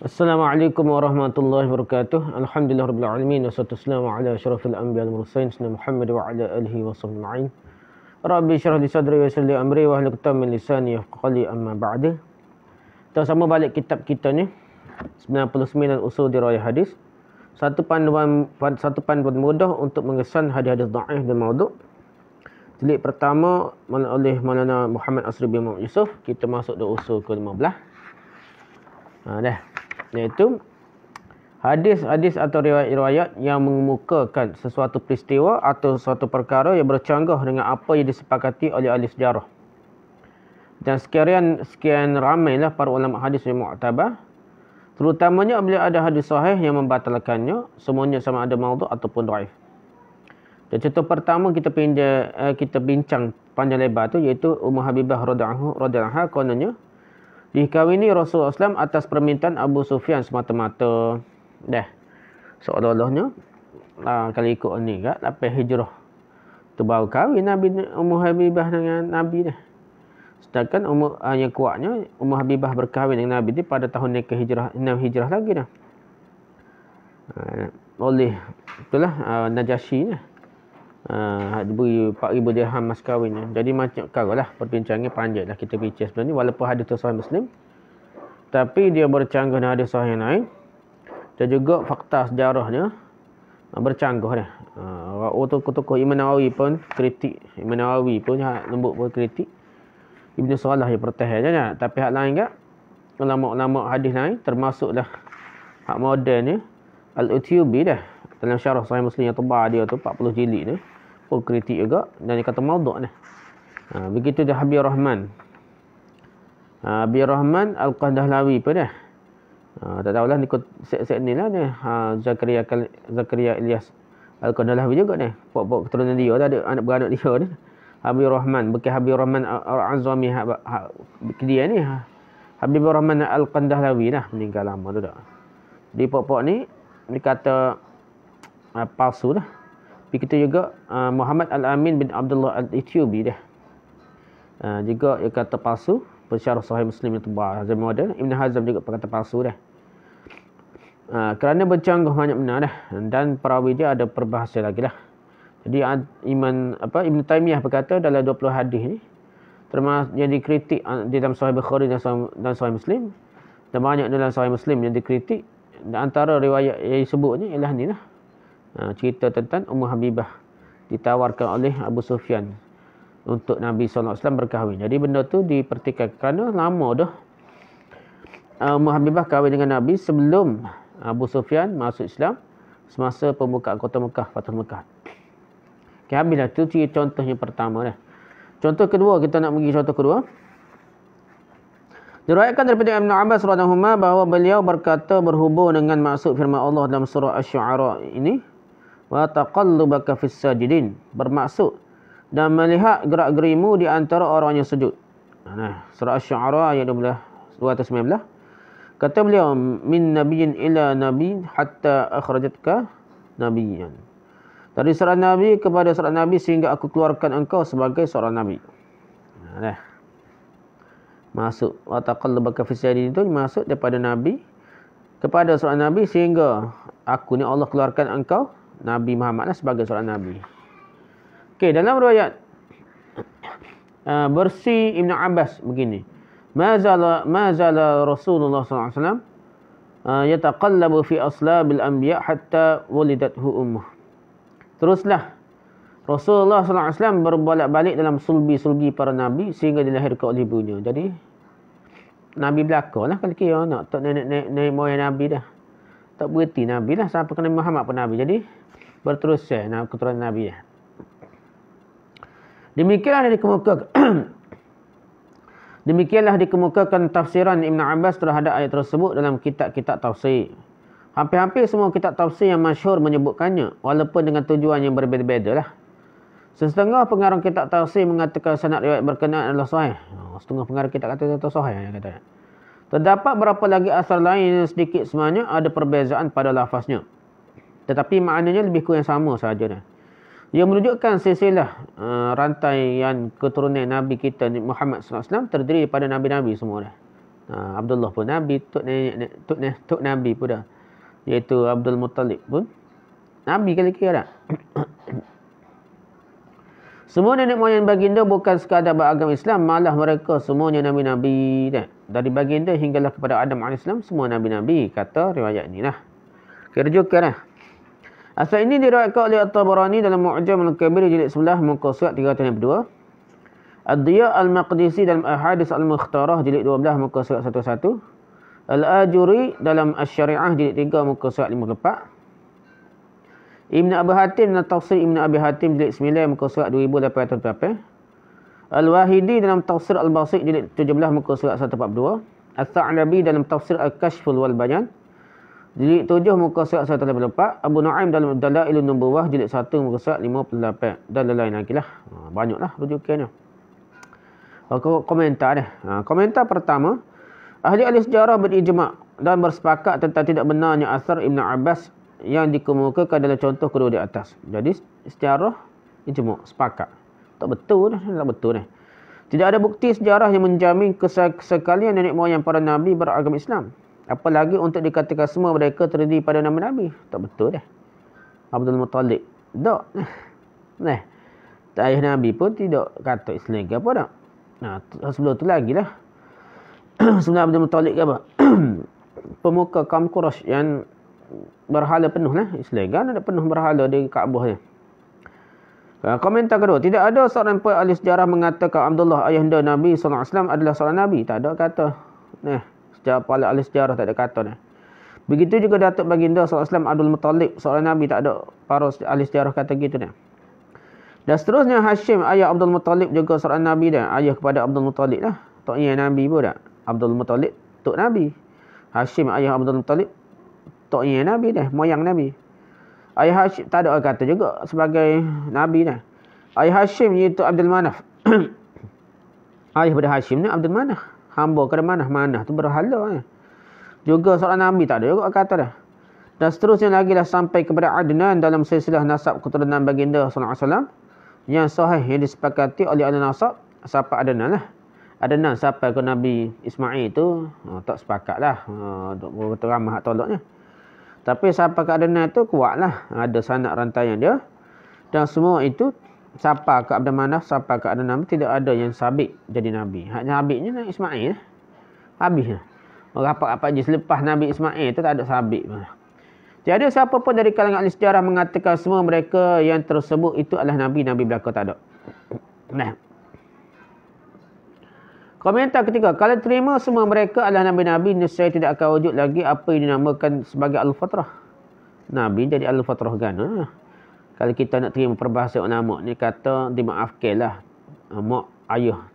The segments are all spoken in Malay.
Assalamualaikum warahmatullahi wabarakatuh. Alhamdulillahirabbil alamin wassalatu wassalamu ala asyrafil anbiya'i wal mursalin sayyidina Muhammad wa ala alihi washabbihi ajma'in. Rabbi shrah li sadri wa yassir li amri wa hlul 'uqdatam min lisani yafqahu qawli amma ba'du. Kita sama balik kitab kita ni 99 usul dirayah hadis. Satu panduan mudah untuk mengesan hadis-hadis dhaif dan maudhu'. Jilid pertama oleh Maulana Muhammad Asri bin Muhammad Yusuf. Kita masuk dalam usul ke-15. Dah. Iaitu hadis-hadis atau riwayat yang mengemukakan sesuatu peristiwa atau sesuatu perkara yang bercanggah dengan apa yang disepakati oleh ahli sejarah. Dan sekian ramailah para ulama hadis yang mu'tabar, terutamanya bila ada hadis sahih yang membatalkannya, semuanya sama ada maudhu' ataupun dhaif. Dan contoh pertama kita bincang panjang lebar tu iaitu Ummu Habibah radhiyallahu anha, kononnya dikawini Rasulullah SAW atas permintaan Abu Sufyan semata-mata. Dah. Seolah-olahnya kalau ikut ni kat lepas hijrah tu baru kahwin Nabi Ummu Habibah dengan Nabi dah. Sedangkan yang kuatnya Ummu Habibah berkahwin dengan Nabi ni pada tahun nikah hijrah 6 hijrah lagi dah. Oleh itulah Najasyi ni. Diberi 4,000 dirham mas kahwinnya. Jadi macam lah perbincangannya panjang lah kita bincang sebenarnya, walaupun hadis tu sahih Muslim, tapi dia bercanggah dengan hadis sahih yang lain, dan juga fakta sejarahnya bercanggah dah. Tokoh-tokoh Imam Nawawi pun kritik, Imam Nawawi pun lembut pun kritik, Ibn Salah yang pertahankan je. Tapi hak lain kat ulama-ulama hadis lain, termasuklah hak moden ni Al-Utyubi dah, dalam syarah sahih Muslim yang tebal dia tu 40 jilid ni pun kritik juga, dan dia kata maudhu' ni. Begitu dah Habib Rahman Al-Qandahlawi pun dah. Tak tahulah ni set ni lah ni. Zakaria Ilyas Al-Qandahlawi juga ni. Pok keturunan dia ada anak beranak dia ni. Habib Rahman, bukan Habib Rahman Al-Azami dia ni. Habib Rahman Al-Qandahlawi lah, meninggal lama tu dah. Jadi pok ni kata palsu dah. Begitu juga Muhammad Al-Amin bin Abdullah Al-Ethiopi dah. Juga dia kata palsu. Pensyarah sahih Muslim yang tebal zaman moden. Ibn Hazm juga berkata palsu dah. Kerana bercanggah banyak benar dah. Dan perawi dia ada perbahasa lagi lah. Jadi Ibn Taymiyah berkata dalam 20 hadis ni, termasuk yang dikritik di dalam sahih Bukhari dan sahih Muslim, dan banyak dalam sahih Muslim yang dikritik. Dan antara riwayat yang disebutnya ialah ni lah. Cerita tentang Ummu Habibah ditawarkan oleh Abu Sufyan untuk Nabi SAW berkahwin. Jadi benda tu dipertikaikan kerana lama dah Ummu Habibah kahwin dengan Nabi sebelum Abu Sufyan masuk Islam, semasa pembukaan kota Mekah, Fath Mekah. Okay, habislah tu contoh yang pertama dah. Contoh kedua, kita nak pergi contoh kedua. Diriwayatkan daripada Ibn Abbas radhiyallahu anhu bahawa beliau berkata berhubung dengan maksud firman Allah dalam surah Asy-Syu'ara ini, wa taqallubaka fis sajidin, bermaksud dan melihat gerak-gerimu di antara orang yang sujud. Nah, surah Asy-Syu'ara ayat 219. Kata beliau, min nabiyyin ila nabiy hatta akhrajatka nabiyyan. Dari seorang nabi kepada seorang nabi sehingga aku keluarkan engkau sebagai seorang nabi. Nah, masuk wa taqallubaka fis sajidin itu masuk daripada nabi kepada seorang nabi sehingga aku ni Allah keluarkan engkau Nabi Muhammad lah sebagai seorang nabi. Okey, dalam riwayat Bersi Ibn Abbas begini. Ma zala Rasulullah sallallahu alaihi wasallam yataqallabu fi aslabil anbiya hatta walidathu ummuh. Teruslah Rasulullah sallallahu alaihi wasallam berbolak-balik dalam sulbi-sulbi para nabi sehingga dilahirkan oleh ibunya. Jadi nabi belaka lah kalau kira nak tak nenek moyang nabi dah. Tak berhenti nabi lah sampai ke Nabi Muhammad pun nabi. Jadi berterusnya keturunan nabi dah. Demikianlah dikemukakan tafsiran Ibn Abbas terhadap ayat tersebut dalam kitab-kitab tafsir. Hampir-hampir semua kitab tafsir yang masyhur menyebutkannya, walaupun dengan tujuan yang berbeza-beza lah. Setengah pengarang kitab tafsir mengatakan sanad riwayat berkenaan adalah sahih. Setengah pengarang kitab kata sahih. Terdapat berapa lagi asar lain yang sedikit sebenarnya ada perbezaan pada lafaznya. Tetapi maknanya lebih kurang sama sahaja dah. Ia menunjukkan silsilah rantaian keturunan Nabi kita Muhammad SAW terdiri daripada Nabi-Nabi semua dah. Abdullah pun Nabi, tok Nabi pun dah. Iaitu Abdul Muttalib pun Nabi kira-kira tak? Semua nenek moyang baginda bukan sekadar beragama Islam, malah mereka semuanya Nabi-Nabi. Dari baginda hinggalah kepada Adam AS, semua Nabi-Nabi, kata riwayat ni lah. Kira juga lah. Asal ini diriwayatkan oleh At-Tabarani dalam Mu'jam Al-Kabir jilid 11 muka surat 302. Ad-Diya Al-Maqdisi dalam Ahadits Al-Mukhtarah jilid 12 muka surat 11. Al-Ajuri dalam Asy-Syari'ah jilid 3 muka surat 54. Ibn Abi Hatim dalam Tafsir Ibn Abi Hatim jilid 9 muka surat 2808. Al-Wahidi dalam Tafsir Al-Basit jilid 17 muka surat 142. Al-Tha'labi dalam Tafsir Al-Kashful wal Bayan jilid 7 muka surat 184. Abu Nu'aim dalam Dalailun Nubuwah jilid 1 muka surat 58 dan lain-lain lagi lah. Banyaklah rujukannya. Komentar dah. Komentar pertama, ahli sejarah berijma' dan bersepakat tentang tidak benarnya asar Ibn Abbas yang dikemukakan adalah contoh kedua di atas. Jadi sejarah ijma' sepakat. Tak betul dah, tak betul dah. Tidak ada bukti sejarah yang menjamin sekalian nenek moyang para nabi beragama Islam. Apalagi untuk dikatakan semua mereka terdiri pada nama nabi. Tak betul dah. Abdul Muttalib tak. Nah, ayah nabi pun tidak kata Islam ke apa dak. Sebelum tu lagi lah. Sebelum Abdul Muttalib ke apa? Pemuka kaum Quraisy yang berhala penuh lah. Islam kan ada penuh berhala di Kaabah ni. Komentar kedua, tidak ada seorang pun ahli sejarah mengatakan Abdullah ayahanda Nabi SAW adalah seorang Nabi. Tak ada kata. Sejarah para ahli sejarah tak ada kata ni. Begitu juga Datuk Baginda SAW Abdul Muttalib seorang Nabi. Tak ada para ahli sejarah kata gitu ni. Dan seterusnya Hashim ayah Abdul Muttalib juga seorang Nabi dah. Ayah kepada Abdul Muttalib lah. Toknya Nabi pun tak. Abdul Muttalib tok Nabi. Hashim ayah Abdul Muttalib toknya Nabi dah. Moyang Nabi. Ayah Hashim tak ada kata juga sebagai Nabi dah. Ayah Hashim iaitu Abdul Manaf. Ayah pada Hashim ni Abdul Manaf. Hamba kepada Manaf. Manaf tu berhala. Juga seorang Nabi tak ada juga kata dah. Dan seterusnya lagi dah sampai kepada Adnan dalam silsilah nasab keturunan baginda SAW. Yang sahih yang disepakati oleh ahli nasab. Siapa Adnan lah. Adnan sampai ke Nabi Ismail tu. Tak sepakat lah. Kata ramah hak tolaknya. Tapi sampai ke Adnan tu kuat lah. Ada sanak rantaian dia. Dan semua itu sampai ke Abdul Manaf, sampai ke Adnan tidak ada yang sabit jadi Nabi. Hanya sabitnya Nabi Ismail lah. Habis lah. Rapat-rapat je selepas Nabi Ismail tu tak ada sabit. Tiada siapa pun dari kalangan ahli sejarah mengatakan semua mereka yang tersebut itu adalah Nabi-Nabi belaka. Tak ada. Nah. Komentar ketiga, kalau terima semua mereka adalah Nabi-Nabi, nescaya tidak akan wujud lagi apa yang dinamakan sebagai Al-Fatrah. Nabi jadi Al-Fatrah gana. Kalau kita nak terima perbahasan ulama ni kata dimaafkan lah. Mak ayah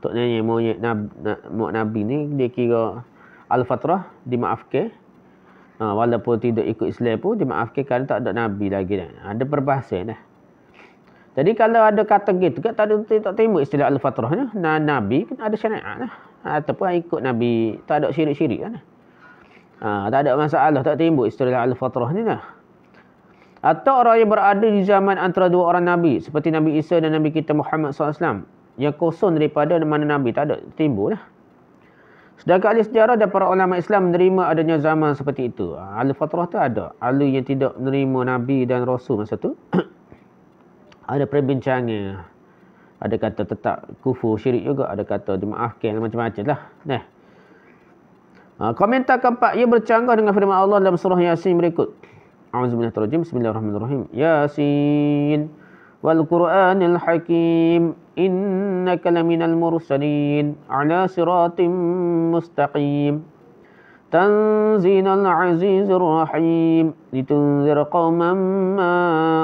tok nenek moyang mak Nabi ni dia kira Al-Fatrah dimaafkan. Walaupun tidak ikut Islam pun dimaafkan kerana tak ada Nabi lagi dah. Ada perbahasan dah. Jadi kalau ada kata gitu kan tak terima istilah Al-Fatrah ni. Nabi kan ada syariat lah. Ataupun ikut Nabi tak ada syirik-syirik lah. Tak ada masalah tak timbul istilah Al-Fatrah ni lah. Atau orang yang berada di zaman antara dua orang Nabi seperti Nabi Isa dan Nabi kita Muhammad SAW yang kosong daripada mana Nabi tak ada timbul lah. Sedangkan ahli sejarah dan para ulama Islam menerima adanya zaman seperti itu. Al-Fatrah tu ada. Ahli yang tidak menerima Nabi dan Rasul masa tu ada perbincangan. Ada kata tetap kufur syirik juga. Ada kata dimaafkan macam-macam lah. Komentar keempat. Ia bercanggah dengan firman Allah dalam surah Yasin berikut. A'udzubillahi Bismillahirrahmanirrahim. Yasin wal Qur'anil Hakim. Innaka laminal mursalin. Ala siratim mustaqim. Tanzilal azizir rahim. Litunzir qawman ma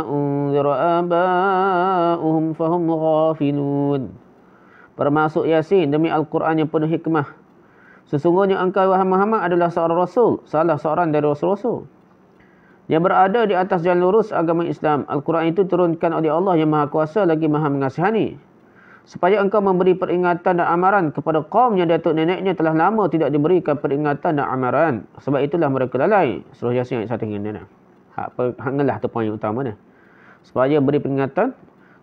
unzir aba'uhum fahum ghafilun. Bermaksud Yasin demi Al-Quran yang penuh hikmah. Sesungguhnya engkau wahai Muhammad adalah seorang rasul, salah seorang dari rasul-rasul yang berada di atas jalan lurus agama Islam. Al-Quran itu turunkan oleh Allah yang Maha Kuasa lagi Maha Mengasihani, supaya engkau memberi peringatan dan amaran kepada kaum yang datuk neneknya telah lama tidak diberikan peringatan dan amaran. Sebab itulah mereka lalai. Surah Yasin ayat 1 hingga 6. Hangalah tu poin utama ni. Supaya beri peringatan.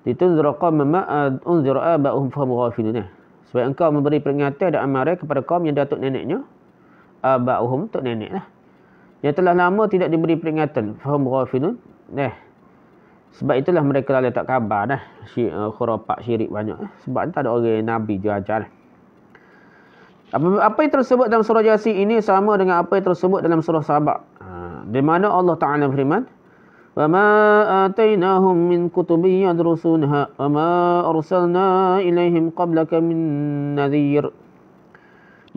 Litunzira qauman ma unzira aba'uhum fahum ghafilun. Supaya engkau memberi peringatan dan amaran kepada kaum yang datuk neneknya. Aba'uhum, tok nenek lah. Yang telah lama tidak diberi peringatan. Fahum ghafilun. Sebab itulah mereka lalai tak khabar dah. Khurafat syirik banyak. Sebab tak ada orang Nabi je ajar. Apa yang tersebut dalam surah Yasin ini sama dengan apa yang tersebut dalam surah Sabah. Di mana Allah Ta'ala firman, وَمَا آتَيْنَاهُمْ مِنْ كُتُبٍ يَدْرُسُونَهَا وَمَا أَرْسَلْنَا إِلَيْهِمْ قَبْلَكَ مِنْ نَذِيرٍ.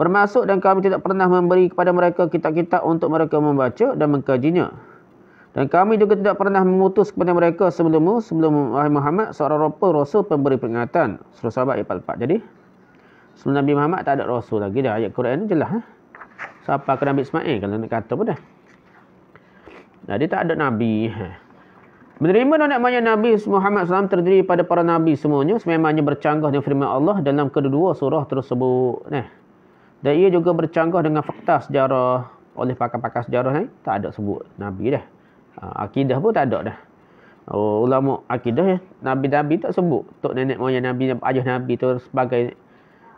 Bermaksud dan kami tidak pernah memberi kepada mereka kitab-kitab untuk mereka membaca dan mengkajinya. Dan kami juga tidak pernah memutus kepada mereka sebelum Muhammad seorang rasul pemberi peringatan. Surah Sabah ayat 44. Jadi sebelum Nabi Muhammad tak ada rasul lagi dah. Ayat Quran ni jelas. Siapa ke Nabi Ismail kalau nak kata pun dah. Jadi tak ada Nabi. Menerima nenek moyang Nabi Muhammad SAW terdiri pada para Nabi semuanya. Sememangnya bercanggah dengan firman Allah dalam kedua-dua surah tersebut. Dan ia juga bercanggah dengan fakta sejarah. Oleh pakar-pakar sejarah ni tak ada sebut Nabi dah. Akidah pun tak ada dah. Ulama akidah Nabi-Nabi tak sebut. Tok nenek moyang Nabi, ayah Nabi tu sebagai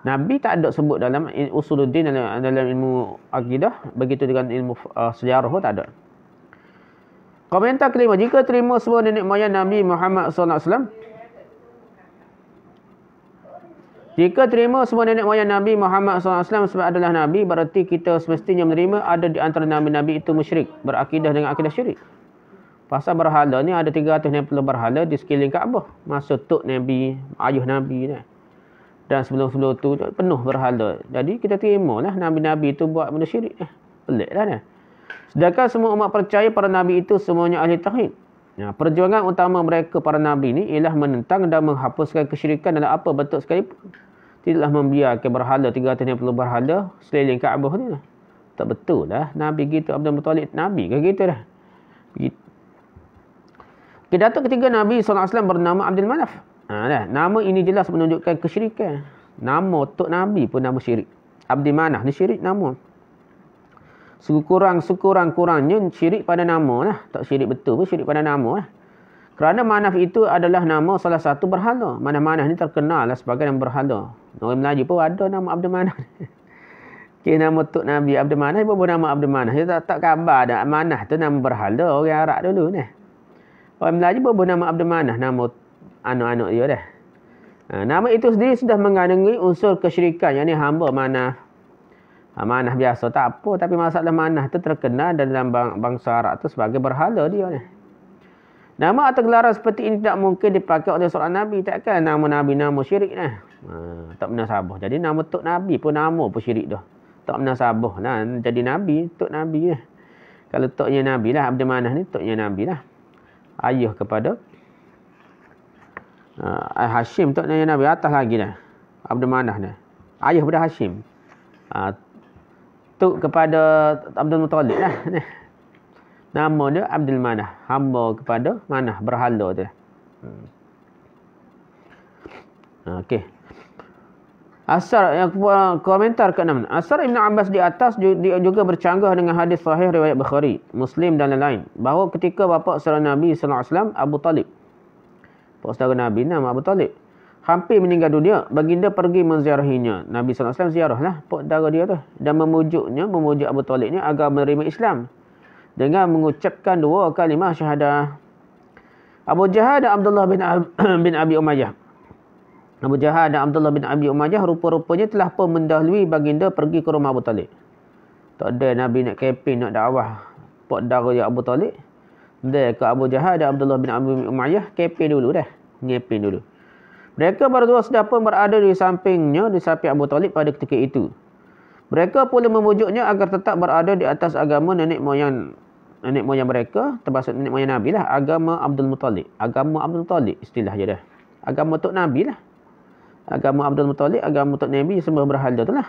Nabi tak ada sebut dalam usuluddin, dalam ilmu akidah. Begitu dengan ilmu sejarah pun tak ada. Komentar kelima, jika terima semua nenek moyang Nabi Muhammad SAW, jika terima semua nenek moyang Nabi Muhammad SAW sebab adalah Nabi, berarti kita semestinya menerima ada di antara Nabi-Nabi itu musyrik, berakidah dengan akidah syirik. Pasal berhala ni ada 360 berhala di sekeliling Kaabah. Masa Tok Nabi, ayah Nabi ni. Dan sebelum-sebelum tu penuh berhala. Jadi kita terimalah Nabi-Nabi itu buat benda syirik. Pelik lah ni. Sedangkan semua umat percaya para Nabi itu semuanya ahli tauhid. Perjuangan utama mereka para Nabi ni ialah menentang dan menghapuskan kesyirikan dalam apa bentuk sekalipun. Tidaklah membiarkan berhala 360 berhala sekeliling Kaabah ni lah. Tak betul lah. Nabi gitu, Abdul Muttalib Nabi kan gitu dah. Datuk ketiga Nabi SAW bernama Abdul Manaf. Nama ini jelas menunjukkan kesyirikan. Nama Tok Nabi pun nama syirik. Abdul Manaf ni syirik nama. Sekurang-kurangnya syirik pada nama lah. Tak syirik betul pun syirik pada nama lah. Kerana Manaf itu adalah nama salah satu berhala. Manaf-Manaf ni terkenal lah sebagai nama berhala. Orang Melayu pun ada nama Abdul Manaf. Nama Tok Nabi Abdul Manaf pun nama Abdul Manaf. Dia tak khabar dah. Manaf tu nama berhala orang Arab dulu ni. Orang Melayu pun nama Abdul Manaf, nama anak-anak dia dah. Nama itu sendiri sudah mengandungi unsur kesyirikan. Yang ni hamba Manaf. Manaf biasa tak apa. Tapi masalah Manaf tu terkenal dalam bangsa Arab tu sebagai berhala dia ni. Nama atau gelaran seperti ini tak mungkin dipakai oleh seorang Nabi. Takkan nama Nabi nama syirik ni. Tak menasabah. Jadi nama Tok Nabi pun nama pun syirik dah. Tak menasabah lah. Jadi Nabi, Tok Nabi lah. Kalau Toknya Nabi lah, Abdul Manaf ni Toknya Nabi lah. Ayah kepada Hashim, Toknya Nabi atas lagi dah. Abdul Manaf dah. Ayah kepada Hashim. Tok kepada Abdul Muttalib lah. Nama dia Abdul Manaf. Hamba kepada Manaf, berhala tu. Okey. Asar yang komentar ke-6. Asar Ibn Abbas di atas dia juga bercanggah dengan hadis sahih riwayat Bukhari, Muslim dan lain-lain, bahawa ketika bapa saudara Nabi sallallahu alaihi wasallam Abu Talib, bapa saudara Nabi nama Abu Talib, hampir meninggal dunia, baginda pergi menziarahinya. Nabi sallallahu alaihi wasallam ziarahlah pak saudara dia tu dan memujuk Abu Talib ni agar menerima Islam dengan mengucapkan 2 kalimah syahadah. Abu Jahal dan Abdullah bin Abi Umayyah. Abu Jahal dan Abdullah bin Abi Umayyah rupa-rupanya telah pun mendahului baginda pergi ke rumah Abu Talib. Tak ada Nabi nak kempen, nak dakwah pak dara ya Abu Talib. Dia ke Abu Jahal dan Abdullah bin Abi Umayyah kempen dulu dah. Ngepin dulu. Mereka berdua sudah pun berada di samping Abu Talib pada ketika itu. Mereka pula memujuknya agar tetap berada di atas agama nenek moyang mereka, termasuk nenek moyang Nabi lah, agama Abdul Muttalib. Agama Abdul Muttalib istilah je dah. Agama Tok Nabi lah. Agama Abdul Muttalib, agama Tok Nabi sembah berhala tu lah.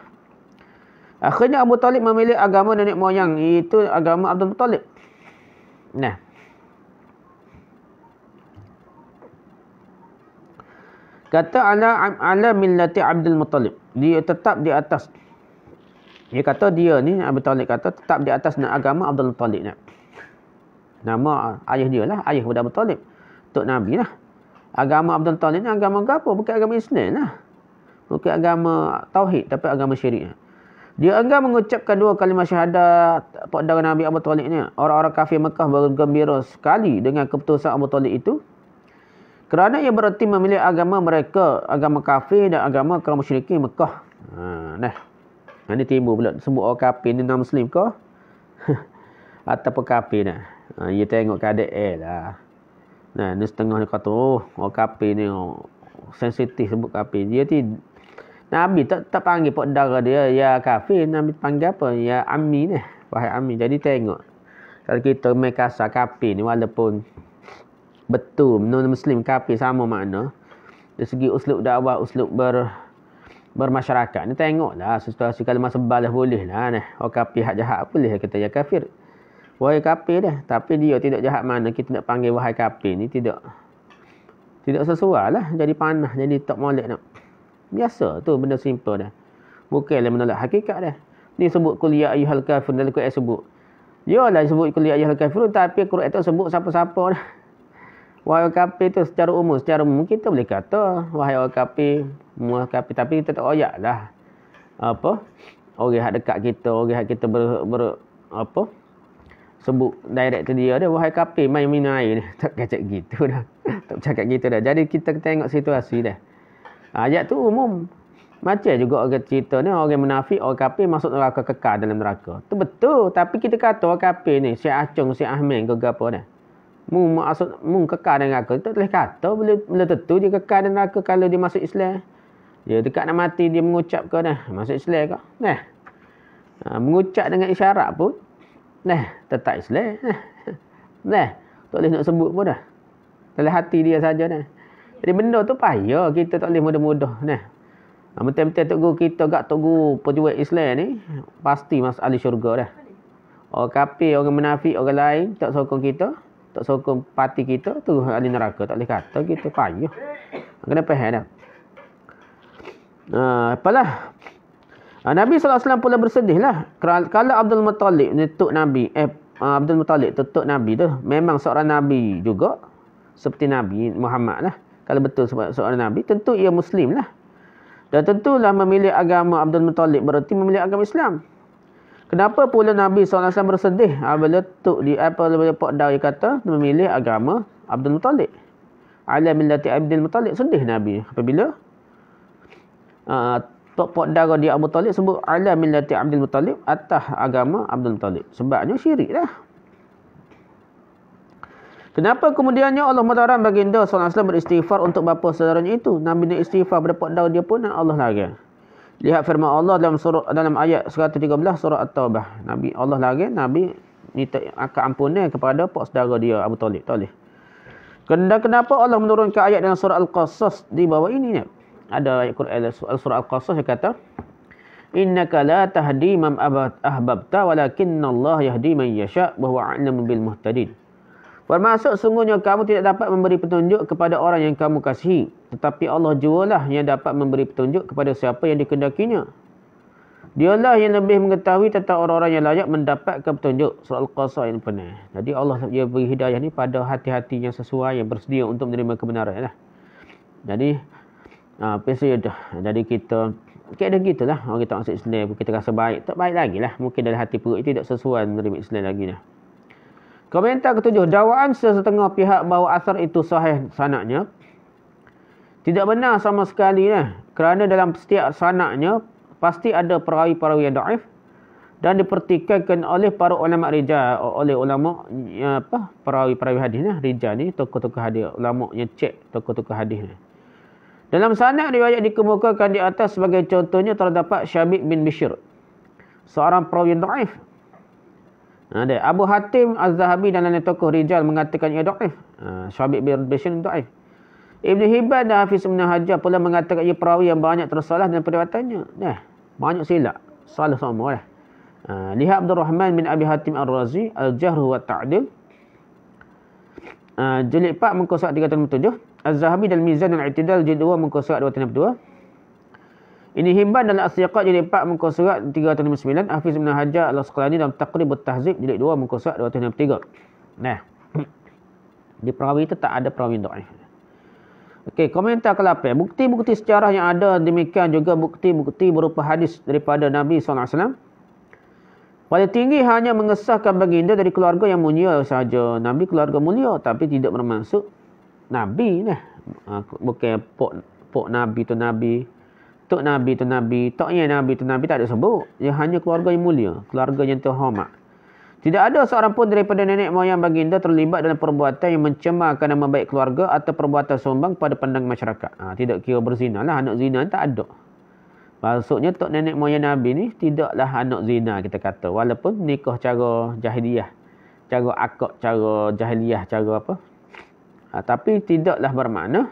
Akhirnya Abu Talib memilih agama nenek moyang, iaitu agama Abdul Muttalib. Kata ala millati Abdul Muttalib. Dia tetap di atas. Dia kata dia ni, Abu Talib kata tetap di atas agama Abdul Muttalib. Nama ayah dia lah, ayah kepada Abu Talib. Tok Nabi lah. Agama Abdul Muttalib ni agama apa? Bukan agama Islam lah. Bukan agama tauhid tapi agama syirik. Dia enggan mengucapkan dua kalimah syahadat saudara Nabi Abu Talib ni. Orang-orang kafir Mekah bergembira sekali dengan keputusan Abu Talib itu. Kerana ia bererti memilih agama mereka, agama kafir dan agama kaum musyrikin Mekah. Ini timbul pula sebut orang kafir ni non-muslim ke? Ataupun kafir dah. Dia tengok keadaan lah. Ni setengah ni kata, orang kafir ni sensitif sebut kafir. Dia Nabi tak panggil pak darah dia ya kafir, Nabi panggil apa? Ya ammi ni, wahai ammi. Jadi tengok. Kalau kita main kasar kafir ni walaupun betul non-muslim kafir sama makna. Dari segi uslub dakwah, uslub bermasyarakat ni tengoklah situasi kalau masa balas boleh lah ni. Orang kafir hak jahat boleh kata ya kafir. Wahai kafir dah, tapi dia tidak jahat mana kita nak panggil wahai kafir ni tidak sesuai lah. Jadi panah, jadi tak molek nak. Biasa tu benda simple dah. Bukanlah menolak hakikat dah. Ni sebut qul ya ayyuhal kafirun dalam Quran sebut. Yalah sebut qul ya ayyuhal kafirun tapi Quran tu sebut siapa-siapa dah. Wahai kafir tu secara umum kita boleh kata wahai orang kafir, semua kafir tapi kita tak royak lah. Apa? Orang hak dekat kita, orang hak kita sebut direct tu dia dah wahai kafir main minai ni. Tak kacak gitu dah. Tak cakap gitu dah. Jadi kita tengok situasi dah. Ayat tu umum. Macam juga orang cerita ni, orang munafik, orang kafir masuk neraka kekal dalam neraka. Tu betul. Tapi kita kata orang kafir ni, Syekh Acung, Syekh Ahmed ke apa dah. Mu kekal dalam neraka. Tak boleh kata, boleh tentu dia kekal dalam neraka kalau dia masuk Islam. Dia dekat nak mati, dia mengucap ke dah. Masuk Islam ke? Mengucap dengan isyarat pun. Tetap Islam. Tak boleh nak sebut pun dah. Dalam hati dia saja dah. Jadi benda tu payah kita tak boleh mudah-mudah betul-betul tok guru kita tok guru pejuang Islam ni pasti masuk ahli syurga dah. Orang kafir, orang munafik, orang lain tak sokong kita, tak sokong parti kita tu ahli neraka. Tak boleh kata kita payah. Kena faham dah. Apalah. Nabi SAW pula bersedih lah. Kalau Abdul Muttalib ni tok Nabi, Abdul Muttalib tu tok Nabi tu memang seorang Nabi juga seperti Nabi Muhammad lah. Kalau betul seorang Nabi, tentu ia Muslim lah. Dan tentulah memilih agama Abdul Muttalib berarti memilih agama Islam. Kenapa pula Nabi SAW bersedih apabila Pak Dawi kata memilih agama Abdul Muttalib? Ala millati Abdul Muttalib. Sedih Nabi apabila Pak Dawi dia Abu Talib sebut ala millati Abdul Muttalib, atas agama Abdul Muttalib. Sebabnya syirik lah. Kenapa kemudiannya Allah melarang baginda SAW beristighfar untuk bapa saudaranya itu? Nabi nak istighfar pada Pak Daud dia pun Allah larang. Lihat firman Allah dalam ayat 113 surah At-Taubah. Nabi Allah larang Nabi minta ampunan kepada pak saudara dia Abu Talib. Tak boleh. Kenapa Allah menurunkan ayat dalam surah Al-Qasas di bawah ini? Ada ayat Quran surah Al-Qasas yang kata innaka la tahdi man ahbabta walakinnallaha yahdi man yasha wa huwa a'lamu bil muhtadin. Bermaksud sungguhnya kamu tidak dapat memberi petunjuk kepada orang yang kamu kasihi. Tetapi Allah jualah yang dapat memberi petunjuk kepada siapa yang dikehendakinya. Dialah yang lebih mengetahui tentang orang-orang yang layak mendapatkan petunjuk. Surah Al-Qasas yang pernah. Jadi Allah dia beri hidayah ni pada hati-hati yang sesuai, yang bersedia untuk menerima kebenaran lah. Jadi, jadi kita gitulah. Orang kita masuk Islam, kita rasa baik. Tak baik lagi lah. Mungkin dalam hati perut itu tidak sesuai menerima Islam lagi lah. Komentar ketujuh, dakwaan sesetengah pihak bahawa asar itu sahih sanadnya tidak benar sama sekali kerana dalam setiap sanadnya pasti ada perawi-perawi yang dhaif dan dipertikaikan oleh para ulama rijal, oleh ulama perawi-perawi hadis rijal ni tokoh-tokoh hadis, ulama yang cek tokoh-tokoh hadis ni. Dalam sanad riwayat dikemukakan di atas sebagai contohnya terdapat Syabib bin Bishr, seorang perawi yang dhaif. Abu Hatim Az-Zahabi dan lain tokoh rijal mengatakan ia dhaif. Syabib bin Bishr dhaif. Ibn Hibban dan Hafiz Ibn Hajar pula mengatakan ia perawi yang banyak tersalah dalam periwayatannya. Banyak silap. Salah semua lah. Lihat Abdul Rahman bin Abi Hatim Ar-Razi, Al-Jahr wa Ta'dil. Jilid 4 muka surat 367. Az-Zahabi dan Mizan dan I'tidal jilid 2 muka surat 262. Ini Hibban dalam As-Siqat jilid 4 muka surat 369. Hafiz Ibn Hajar Al-Asqalani dalam Taqrib At-Tahzib jilid 2 muka surat 263. Di perawi itu tak ada perawi dhaif. Okey, komentar ke-8. Bukti-bukti sejarah yang ada demikian juga bukti-bukti berupa hadis daripada Nabi SAW. Paling tinggi hanya mengesahkan baginda dari keluarga yang mulia sahaja. Nabi keluarga mulia tapi tidak bermaksud Nabi lah. Bukan pok Nabi tu Nabi, tok Nabi tu Nabi, toknya Nabi tu Nabi, tak ada sebut. Dia hanya keluarga yang mulia, keluarga yang terhormat. Tidak ada seorang pun daripada nenek moyang baginda terlibat dalam perbuatan yang mencemarkan nama baik keluarga atau perbuatan sombong pada pandangan masyarakat. Tidak kira berzina lah. Anak zina tak ada. Maksudnya tok nenek moyang Nabi ni tidaklah anak zina kita kata. Walaupun nikah cara jahiliyah, cara akad, cara jahiliyah, cara apa. Tapi tidaklah bermakna.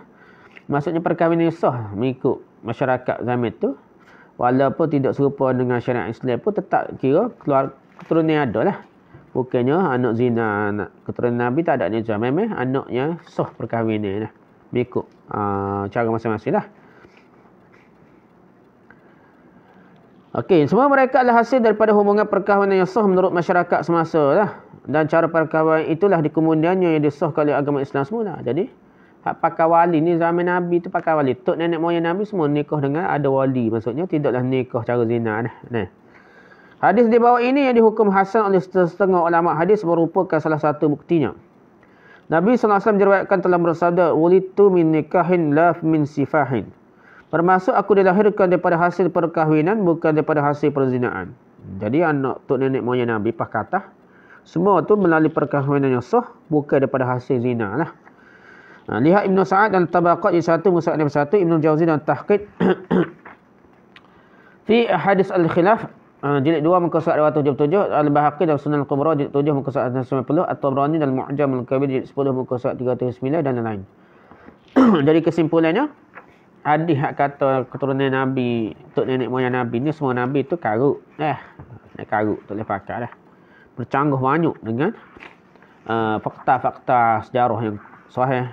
Maksudnya perkahwinan sah mengikut masyarakat zaman tu. Walaupun tidak serupa dengan syariat Islam pun tetap kira keturunan ada lah. Bukannya anak zina, anak keturunan Nabi tak ada ni. Memang anaknya sah perkahwinan lah. Mengikut cara masing-masing lah. Okey, semua mereka adalah hasil daripada hubungan perkahwinan yang sah menurut masyarakat semasa lah. Dan cara perkahwinan itulah di kemudiannya yang disahkan oleh agama Islam semula. Jadi, hak pakai wali ni zaman Nabi tu pakai wali. Tok nenek moyang Nabi semua nikah dengan ada wali. Maksudnya tidaklah nikah cara zina lah. Hadis di bawah ini yang dihukum hasan oleh setengah ulama hadis merupakan salah satu buktinya. Nabi SAW diriwayatkan telah bersabda, "Wulitu min nikahin la min sifahin." Bermaksud aku dilahirkan daripada hasil perkahwinan bukan daripada hasil perzinaan. Jadi anak tok nenek moyang Nabi pas kata semua tu melalui perkahwinan yang sah bukan daripada hasil zina lah. Lihat Ibn Sa'ad dan Tabaqat di 1 Musa 1, Ibn Jauzi dan Tahqiq fi hadis al-khilaf jilid 2 muka surat 277, Al-Bahaqi dan Sunan Al-Kubra jilid 7 muka surat 190, At-Tabrani dan Mu'jam Al-Kabir jilid 10 muka surat 309 dan lain-lain. Jadi kesimpulannya, hadis hak kata keturunan Nabi, tok nenek moyang Nabi ni semua Nabi tu karut. Karut tak boleh pakai dah. Bercanggah banyak dengan fakta-fakta sejarah yang sahih,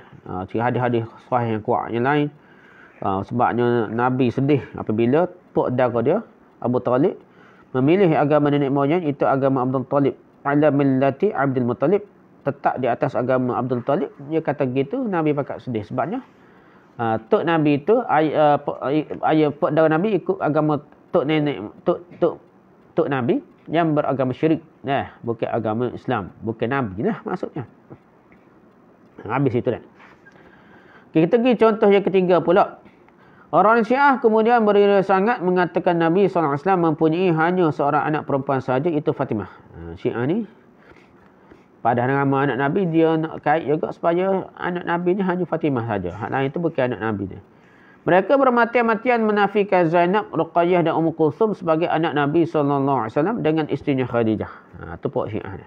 hadis-hadis sahih yang kuat yang lain. Sebabnya Nabi sedih apabila pok dara dia Abu Talib memilih agama nenek moyang itu agama Abdul Talib, ala millati Abdul Muttalib, tetap di atas agama Abdul Talib. Dia kata gitu, Nabi pakat sedih sebabnya tok Nabi itu ayah pok dara Nabi ikut agama tok nenek tok Nabi yang beragama syirik. Bukan agama Islam, bukan Nabi lah maksudnya. Habis itu dah. Kita pergi contoh yang ketiga pula. Orang Syiah kemudian berdiri sangat mengatakan Nabi SAW mempunyai hanya seorang anak perempuan saja, itu Fatimah. Syiah ni pada nama anak Nabi dia nak kait juga supaya anak Nabi ni hanya Fatimah saja. Hak lain itu bukan anak Nabi dia. Mereka bermati-matian menafikan Zainab, Ruqayyah dan Ummu Kulsum sebagai anak Nabi SAW dengan isterinya Khadijah. Itu pokok Syiah ni.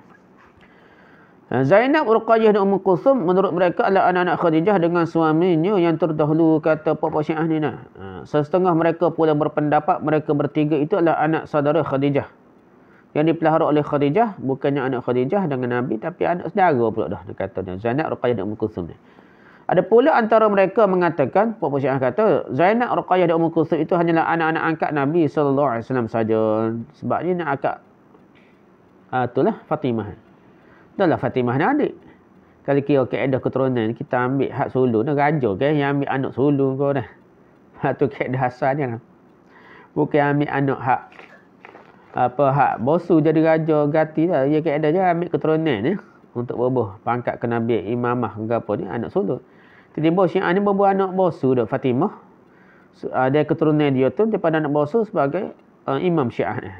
Zainab, Ruqayyah dan Ummu Kulsum menurut mereka adalah anak-anak Khadijah dengan suaminya yang terdahulu, kata pokok Syiah ni. Setengah mereka pula berpendapat mereka bertiga itu adalah anak saudara Khadijah yang dipelihara oleh Khadijah, bukannya anak Khadijah dengan Nabi tapi anak saudara pula dah dia kata dia. Zainab, Ruqayyah dan Ummu Kulsum ni. Ada pula antara mereka mengatakan, pokok Syiah kata Zainab, Ruqayyah dan Ummu Kulsum itu hanyalah anak-anak angkat Nabi SAW saja. Sebab dia nak angkat itulah Fatimah. Itulah Fatimah ni adik. Kalau kira kaedah keturunan kita ambil hak sulung dah raja ke yang ambil anak sulung kau dah. Hak tu kaedah asalnya. Bukan ambil anak hak bosu jadi raja ganti dah. Dia kaedah je ambil keturunan ni untuk berbuh pangkat ke Nabi imamah ke apa ni anak sulung. Tiba-tiba Syiah ni berbuh anak bosu dah Fatimah. Dia keturunan dia tu daripada anak bosu sebagai imam Syiah ni.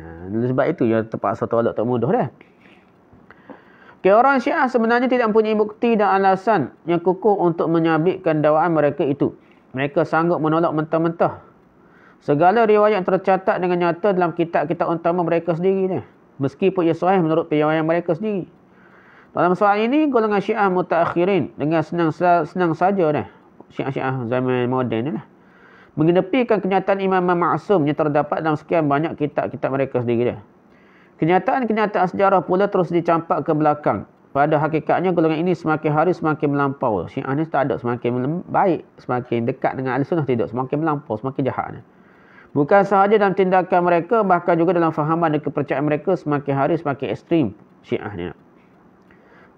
Sebab itu dia terpaksa tolak tak mudah dah. Orang Syiah sebenarnya tidak mempunyai bukti dan alasan yang kukuh untuk menyabitkan dakwaan mereka itu. Mereka sanggup menolak mentah-mentah segala riwayat yang tercatat dengan nyata dalam kitab-kitab utama mereka sendiri ni. Meskipun ia sahih menurut riwayat mereka sendiri. Dalam soal ini, golongan Syiah mutaakhirin dengan senang saja dah. Syiah zaman moden ni lah. Mengedepikan kenyataan Imam Ma'sum yang terdapat dalam sekian banyak kitab-kitab mereka sendiri dah. Kenyataan-kenyataan sejarah pula terus dicampak ke belakang. Pada hakikatnya golongan ini semakin hari semakin melampau. Syiah ni tak ada semakin baik, semakin dekat dengan Ahli Sunnah tidak, semakin melampau, semakin jahat. Bukan sahaja dalam tindakan mereka, bahkan juga dalam fahaman dan kepercayaan mereka semakin hari semakin ekstrim Syiah ni.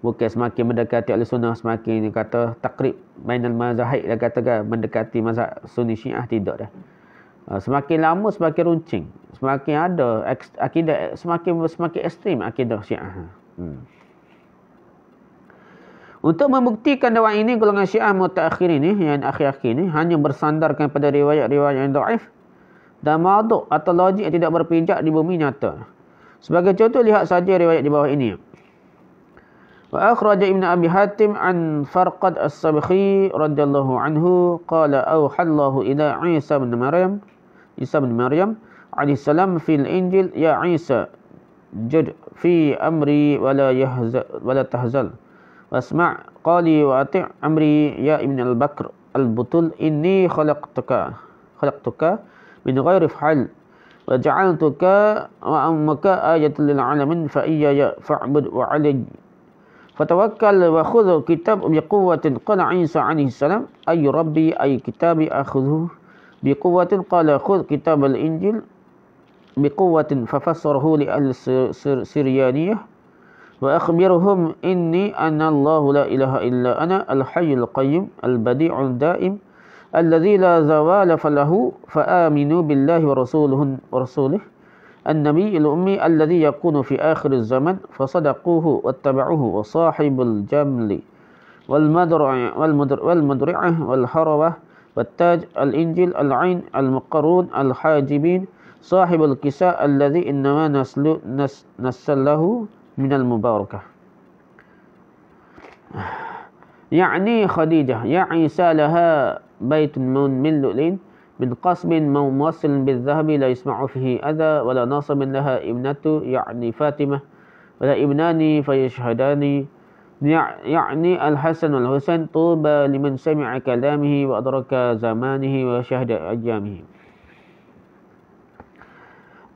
Bukan semakin mendekati ahli sunnah semakin dia kata takrib bainal mazahib, dia katakan mendekati mazhab Sunni Syiah, tidak dah. Semakin lama semakin runcing, semakin ada akidah, semakin ekstrim akidah Syiah. Untuk membuktikan dakwah ini, golongan Syiah mutaakhir ini, yang akhir-akhir ini, hanya bersandarkan pada riwayat-riwayat yang dhaif dan mawdu' atau logik yang tidak berpijak di bumi nyata. Sebagai contoh, lihat saja riwayat di bawah ini. Wa akhraja Ibn Abi Hatim an Farqad as-Sabkhi radhiyallahu anhu qala awhallahu ila Isa bin Maryam alaihi salam fil Injil, ya Isa jud fi amri wala tahzal wasma' qali wa ati' amri ya Ibn al-Bakr al-Butul inni khalaqtuka min ghairi fa'al wa ja'altuka wa ammaka ayatan lil alamin fa iyya fa'bud wa alayya fatawakkal wa khudh kitab bi quwwatin. Qala Isa alaihi salam ay rabbi ay kitabi akhudhu bi quwwatin. Qala khudh kitab al-Injil bi quwwatin fafassarahu li ahli Siryaniyah wa akhbirhum inni ana Allah la ilaha illa ana al-hayyul qayyum al-badi'ul da'im alladhi la zawala falahu fa aminu billahi wa rasulihi النبي الأمي الذي يكون في آخر الزمن فصدقوه واتبعوه وصاحب الجمل والمدرعة والحروة والتاج الإنجيل العين المقرون الحاجبين صاحب الكساء الذي إنما نسله من المباركة يعني خديجة يا عيسى لها بيت من لؤلؤ من قصب موصل بالذهب لا يسمع فيه أذى ولا ناصب لها ابنة يعني فاطمة ولا ابنان فيشهدان يعني الحسن والحسين طوبى لمن سمع كلامه وأدرك زمانه وشهد أيامه.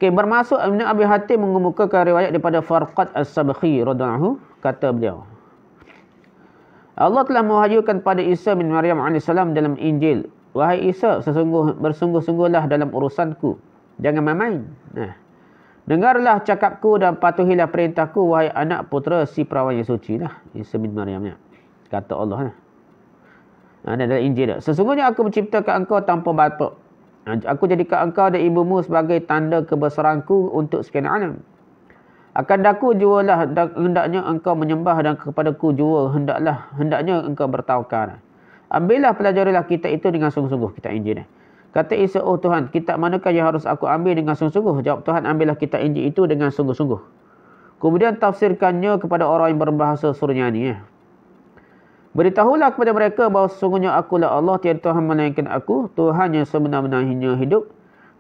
Okay, bermasuk Ibn Abi Hatim mengemukakan riwayat daripada Farqad as-Sabkhi radhiyallahu anhu, kata beliau, Allah telah mewahyukan pada Isa bin Maryam AS dalam Injil, wahai Isa, bersungguh-sungguhlah dalam urusanku, jangan main-main. Dengarlah cakapku dan patuhilah perintahku, wahai anak putera si perawan yang suci lah, Isa bin Maryam, kata Allah. Dalam Injil, sesungguhnya aku menciptakan engkau tanpa bapa. Aku jadikan engkau dan ibumu sebagai tanda kebesaranku untuk sekian alam. Akan daku jualah, hendaknya engkau menyembah, dan kepadaku jua hendaknya engkau bertawakal. Ambillah, pelajarilah kitab itu dengan sungguh-sungguh, kitab Injil. Kata Isa, oh Tuhan, kitab manakah yang harus aku ambil dengan sungguh-sungguh? Jawab Tuhan, ambillah kitab Injil itu dengan sungguh-sungguh. Kemudian tafsirkannya kepada orang yang berbahasa Suryani. Beritahulah kepada mereka bahawa sesungguhnya akulah Allah, tiada Tuhan melainkan aku, Tuhan yang sebenar-benarnya hidup,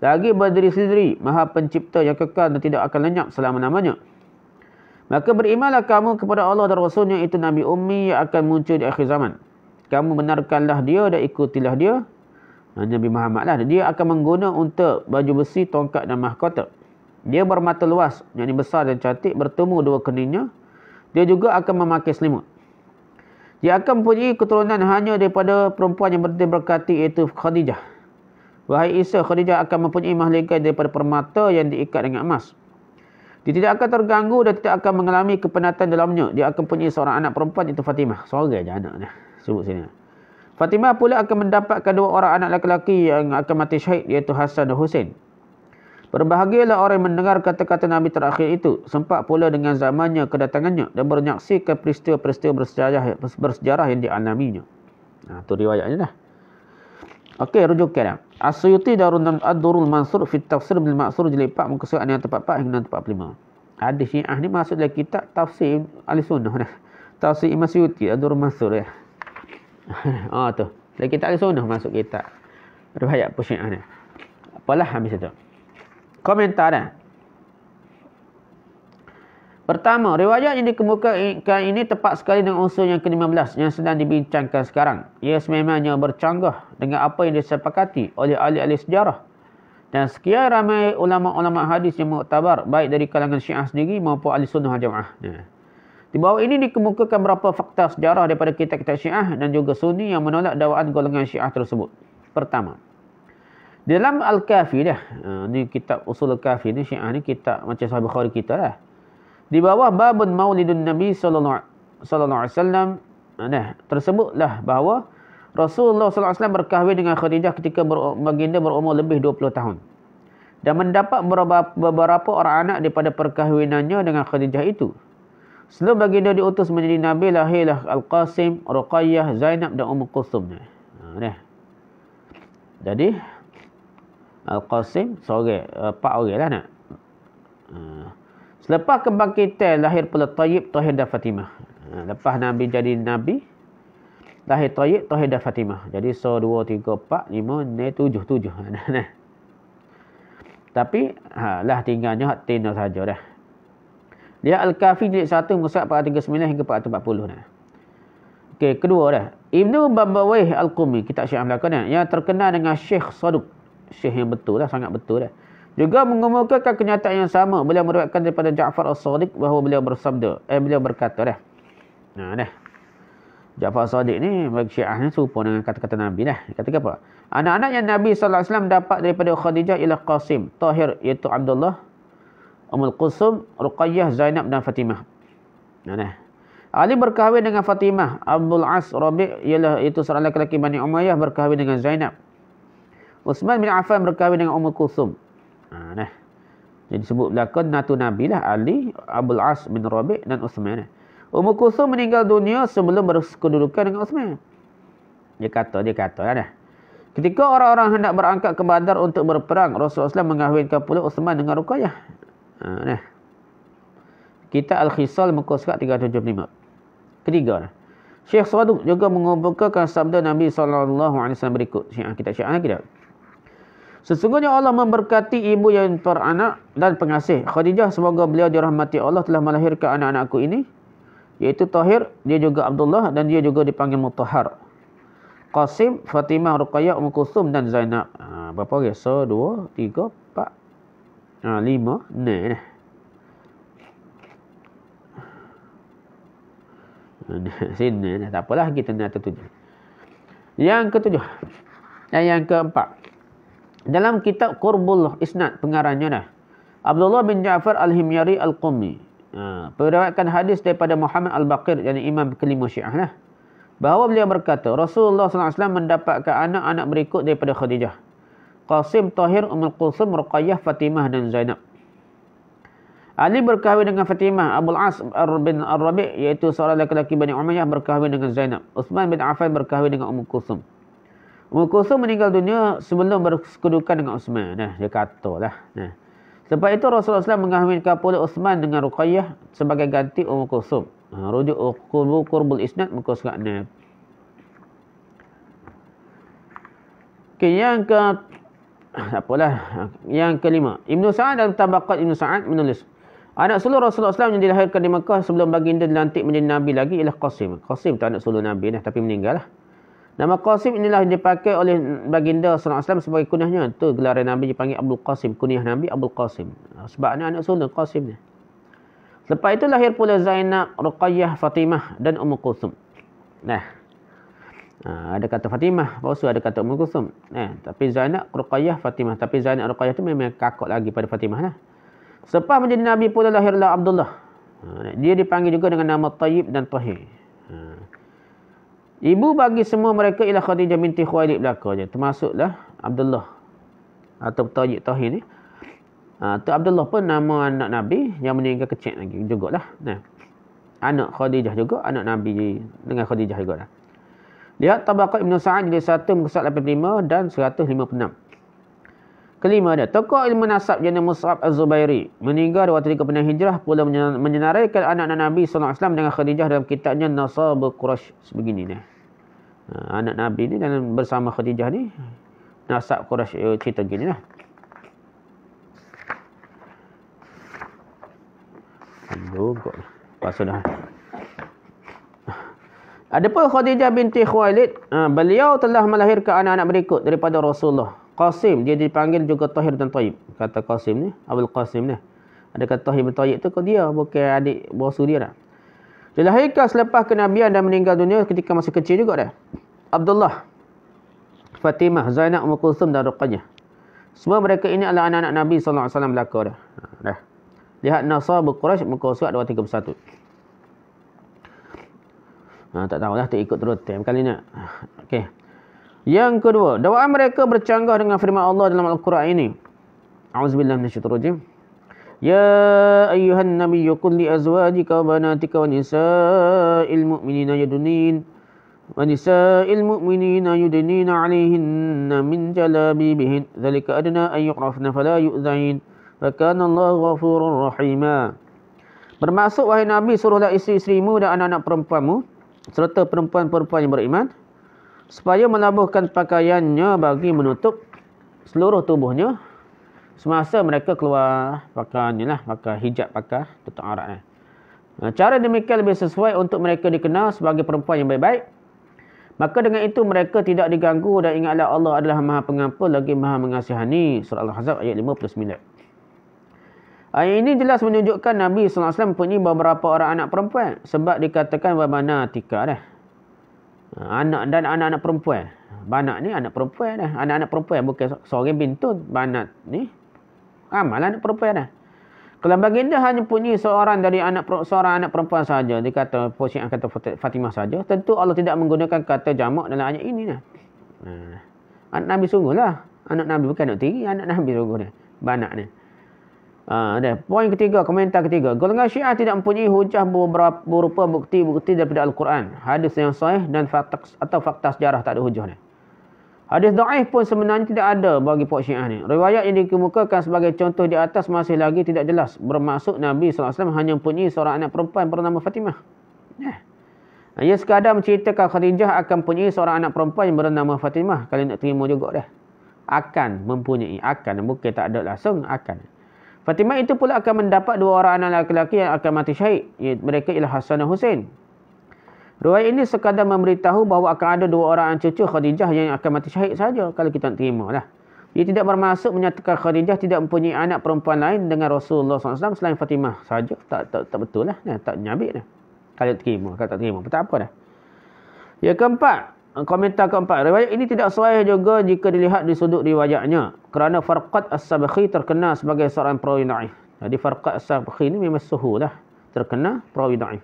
lagi berdiri sendiri, maha pencipta yang kekal dan tidak akan lenyap selama-lamanya. Maka berimanlah kamu kepada Allah dan Rasulnya, itu Nabi Ummi yang akan muncul di akhir zaman. Kamu benarkanlah dia dan ikutilah dia. Nabi Muhammad lah. Dia akan mengguna untuk baju besi, tongkat dan mahkota. Dia bermata luas, yang besar dan cantik, bertemu dua keningnya. Dia juga akan memakai selimut. Dia akan mempunyai keturunan hanya daripada perempuan yang berkati, iaitu Khadijah. Wahai Isa, Khadijah akan mempunyai mahligai daripada permata yang diikat dengan emas. Dia tidak akan terganggu dan tidak akan mengalami kepenatan dalamnya. Dia akan mempunyai seorang anak perempuan, itu Fatimah. Seorang je anaknya. Sebut sini. Fatimah pula akan mendapatkan dua orang anak lelaki yang akan mati syahid, iaitu Hasan dan Husain. Berbahagialah orang yang mendengar kata-kata Nabi terakhir itu, sempat pula dengan zamannya kedatangannya, dan menyaksikan peristiwa-peristiwa bersejarah yang dialaminya. Itu riwayatnya dah. Okey, rujukan. As-Suyuti Ad-Durrul Mansur fi Tafsir bil Ma'sur jilid 4 muka surat yang 44 hingga 45. Hadis Syiah ni masuk dalam kitab tafsir Ahlussunnah dah. Tafsir Imam Suyuti Ad-Durrul Mansur tu. Dalam kitab Ahlussunnah masuk kitab riwayat Syiah ni. Apalah habis itu. Komentar dah. Pertama, riwayat yang dikemukakan ini tepat sekali dengan unsur yang ke-15 yang sedang dibincangkan sekarang. Ia sememangnya bercanggah dengan apa yang disepakati oleh ahli-ahli sejarah dan sekian ramai ulama-ulama hadis yang muktabar, baik dari kalangan Syiah sendiri maupun ahli sunnah wal jamaah. Di bawah ini dikemukakan beberapa fakta sejarah daripada kitab-kitab Syiah dan juga Sunni yang menolak dakwaan golongan Syiah tersebut. Pertama, dalam Al-Kafi dah, ni kitab Usul Al-Kafi ni, Syiah ni kitab macam Sahih Bukhari kita dah. Di bawah babun Maulidun Nabi sallallahu sallallahu alaihi wasallam tersebutlah bahawa Rasulullah sallallahu alaihi wasallam berkahwin dengan Khadijah ketika baginda berumur lebih 20 tahun. Dan mendapat beberapa orang anak daripada perkahwinannya dengan Khadijah itu. Sebelum baginda diutus menjadi Nabi, lahirlah Al-Qasim, Ruqayyah, Zainab dan Ummu Kulsum. Jadi, Al-Qasim, seorang, 4 orang lah nak. Selepas kebangkitan, lahir pula Tayyib, Tahir dan Fatimah. Lepas Nabi jadi Nabi, lahir Tayyib, Tahir dan Fatimah. Jadi, 1, 2, 3, 4, 5, 6, 7. Tapi, lah tinggalnya hak tina saja dah. Dia Al-Kafi jilid 1 muka 439 hingga 440 dah. Okey, kedua dah. Ibnu Babawayh Al-Qumi, kitab Syiah Melaka dah, yang terkenal dengan Syekh Saduq. Syekh yang betul lah, sangat betul dah. Juga mengemukakan kenyataan yang sama. Beliau meriwayatkan daripada Ja'far As-Sadiq bahawa beliau bersabda, beliau berkata dah. Dah. Ja'far As-Sadiq ni bagi Syiah ni serupa dengan kata-kata Nabi dah. Kata apa? Anak-anak yang Nabi sallallahu alaihi wasallam dapat daripada Khadijah ialah Qasim, Tahir iaitu Abdullah, Ummul Kulsum, Ruqayyah, Zainab dan Fatimah. Ali berkahwin dengan Fatimah. Abdul As Rabi' ialah itu seorang lelaki Bani Umayyah berkahwin dengan Zainab. Utsman bin Affan berkahwin dengan Ummul Kulsum. Jadi sebut belakang natu Nabi lah, Ali, Abdul As bin Rabi' dan Utsman. Ummul Kulsum meninggal dunia sebelum berkedudukan dengan Utsman. Dia kata lah dah. Ketika orang-orang hendak berangkat ke Badar untuk berperang, Rasulullah SAW mengahwinkan pula Utsman dengan Ruqayyah. Kitab Al-Khisal muka surat 375. Ketiga. Syekh Saduq juga mengumpulkan sabda Nabi SAW berikut. Kitab Syiah kita. Sesungguhnya Allah memberkati ibu yang beranak dan pengasih. Khadijah, semoga beliau dirahmati Allah, telah melahirkan anak-anakku ini, iaitu Tahir, dia juga Abdullah, dan dia juga dipanggil Mutahhar. Qasim, Fatimah, Ruqayyah, Ummu Kulsum dan Zainab. Berapa orang? 1, 2, 3, 4, 5, 6. Sini. Tak apalah, kita nak tertuju. Yang ketujuh. Yang keempat. Dalam kitab Qurbul Isnad, pengarangnya dah, Abdullah bin Ja'far Al-Himyari Al-Qummi. Meriwayatkan hadis daripada Muhammad Al-Baqir, yang imam kelima Syiah lah, bahawa beliau berkata, Rasulullah SAW mendapatkan anak-anak berikut daripada Khadijah: Qasim, Tahir, Ummul Kulsum, Ruqayyah, Fatimah dan Zainab. Ali berkahwin dengan Fatimah. Abul As bin Ar-Rabi' iaitu seorang lelaki Bani Umayyah berkahwin dengan Zainab. Utsman bin Affan berkahwin dengan Ummul Kulsum. Ummul Kulsum meninggal dunia sebelum berkedudukan dengan Utsman. Dia katalah. Sebab itu Rasulullah SAW mengahwinkan pula Utsman dengan Ruqayyah sebagai ganti Ummul Kulsum. Rujuk Qurbul Isnad muka surat 6. Yang kelima, Ibnu Sa'ad dalam Tabaqat Ibnu Sa'ad menulis, anak sulung Rasulullah SAW yang dilahirkan di Mekah sebelum baginda dilantik menjadi Nabi lagi ialah Qasim. Qasim tu anak sulung Nabi tapi meninggal lah. Nama Qasim inilah yang dipakai oleh baginda SAW sebagai kunyahnya. Tu gelaran Nabi dipanggil Abdul Qasim. Kunyah Nabi Abdul Qasim. Sebab anak sulung Qasim ni. Lepas itu lahir pula Zainab, Ruqayyah, Fatimah dan Ummu Kulsum. Ada kata Fatimah, palsu, ada kata Ummu Kulsum. Tapi Zainab, Ruqayyah, Fatimah. Tapi Zainab, Ruqayyah tu memang kakak lagi pada Fatimah lah. Selepas menjadi Nabi pula lahirlah Abdullah. Dia dipanggil juga dengan nama Tayyib dan Tahir. Ibu bagi semua mereka ialah Khadijah binti Khuwailid belakangnya. Termasuklah Abdullah atau Tayyib Tahir ni. Tu Abdullah pun nama anak Nabi yang meninggal kecil lagi jugalah. Anak Khadijah juga, anak Nabi dengan Khadijah jugalah. Lihat Tabaqat Ibnu Sa'ad jilid 1 muka surat 85 dan 156. Kelima dia, tokoh ilmu nasab Jana Mus'ab Az-Zubairi meninggal waktu ketika hijrah, pula menyenaraikan anak-anak Nabi SAW dengan Khadijah dalam kitabnya Nasab Quraisy sebegini ni. Anak Nabi ni dalam bersama Khadijah ni nasab Quraisy cerita gini lah. Adapun Khadijah binti Khuwailid, beliau telah melahirkan anak-anak berikut daripada Rasulullah. Qasim, dia dipanggil juga Tahir dan Tayyib. Kata Qasim ni, Abul Qasim ni. Ada kata Tahir bin Tayyib tu dia, bukan adik bossu dia dah. Dilahirkan selepas kenabian dan meninggal dunia ketika masih kecil juga dah. Abdullah, Fatimah, Zainab, Ummu Kulsum dan Ruqayyah. Semua mereka ini adalah anak-anak Nabi SAW belaka dah. Lihat Nasab Quraisy muka surat 231. Tak tahulah, tak ikut terus time kali ni. Okey. Yang kedua, dakwaan mereka bercanggah dengan firman Allah dalam Al-Quran ini. A'udzubillahi minasyaitonirrajim. Ya ayyuhan nabiyyu qul li azwajika wa banatika wa nisa'il mu'minina yudnina 'alayhinna min jalabibihin dzalika adna an yu'rafna fala yu'zain wa kana Allahu ghafurur rahima. Bermaksud wahai Nabi, suruhlah isteri-isterimu dan anak-anak perempuanmu serta perempuan-perempuan yang beriman supaya menabuhkan pakaiannya bagi menutup seluruh tubuhnya semasa mereka keluar pakai hijab, pakai tutup aurat. Cara demikian lebih sesuai untuk mereka dikenal sebagai perempuan yang baik-baik. Maka dengan itu mereka tidak diganggu dan ingatlah Allah adalah Maha Pengampun lagi Maha Mengasihani. Surah Al-Ahzab ayat 59. Ayat ini jelas menunjukkan Nabi SAW mempunyai beberapa orang anak perempuan sebab dikatakan wabanatika dah. Anak dan anak-anak perempuan. Banat ni anak perempuan dah. Anak-anak perempuan bukan seorang bintun. Banat ni amal anak perempuan dah. Kalau baginda hanya punya seorang anak perempuan saja, dikata Syiah kata Fatimah saja, tentu Allah tidak menggunakan kata jamak dalam ayat ini dah. Anak Nabi sungguhlah. Anak Nabi bukan anak tiri, anak Nabi sungguh dah. Banat ni. Poin ketiga, komentar ketiga. Golongan Syiah tidak mempunyai hujah berupa bukti-bukti daripada Al-Quran, hadis yang sahih dan fakta sejarah, tak ada hujah ni. Hadis dhaif pun sebenarnya tidak ada bagi puak Syiah ni. Riwayat yang dikemukakan sebagai contoh di atas masih lagi tidak jelas. Bermaksud Nabi SAW hanya mempunyai seorang anak perempuan bernama Fatimah. Ia sekadar menceritakan Khadijah akan mempunyai seorang anak perempuan yang bernama Fatimah. Kalian nak terima juga dah. Akan mempunyai, bukan tak ada langsung, akan. Fatimah itu pula akan mendapat dua orang anak lelaki yang akan mati syahid. Mereka ialah Hasan dan Husain. Riwayat ini sekadar memberitahu bahawa akan ada dua orang cucu Khadijah yang akan mati syahid saja. Kalau kita nak terima lah. Ia tidak bermaksud menyatakan Khadijah tidak mempunyai anak perempuan lain dengan Rasulullah SAW selain Fatimah saja. Tak betul lah. Tak nyabik dah. Kalau tak terima. Tak apa dah. Yang keempat. Komentar keempat. Riwayat ini tidak sahih juga jika dilihat di sudut riwayatnya. Kerana Farqad As-Sabakhi terkenal sebagai seorang perawi dhaif. Jadi Farqad As-Sabakhi ini memang suhu lah. Terkenal perawi dhaif.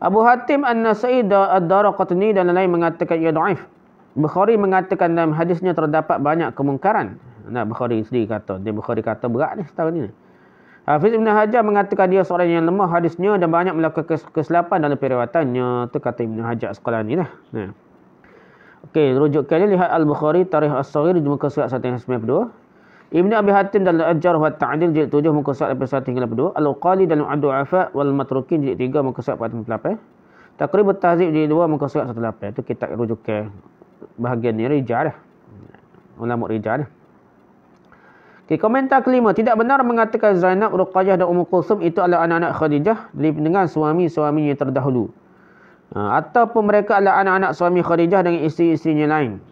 Abu Hatim An-Nasai Ad-Daraqutni dan lain mengatakan ia dhaif. Bukhari mengatakan dalam hadisnya terdapat banyak kemungkaran. Bukhari sendiri kata. Bukhari kata berat ni setahun ni. Hafiz Ibn Hajar mengatakan dia seorang yang lemah hadisnya dan banyak melakukan kesilapan dalam periwayatannya. Itu kata Ibn Hajar Asqalani lah. Okey, rujukannya lihat Al-Bukhari Tarikh As-Saghir di muka surat 192. Ibn Abi Hatim dalam Al-Jarh wa Ta'dil jilid 7 muka surat 1 hingga 82. Al-Uqali dalam Ad-Du'afa wal Matrukin jilid 3 muka surat 48. Taqrib At-Tahzib jilid 2 muka surat 18. Itu kitab rujukan bahagian ni rijal dah. Ulama rijal dah. Okey, komentar kelima, tidak benar mengatakan Zainab, Ruqayyah dan Ummu Kulsum itu adalah anak-anak Khadijah dengan suami-suaminya terdahulu. Ataupun mereka adalah anak-anak suami Khadijah dengan isteri-isterinya lain.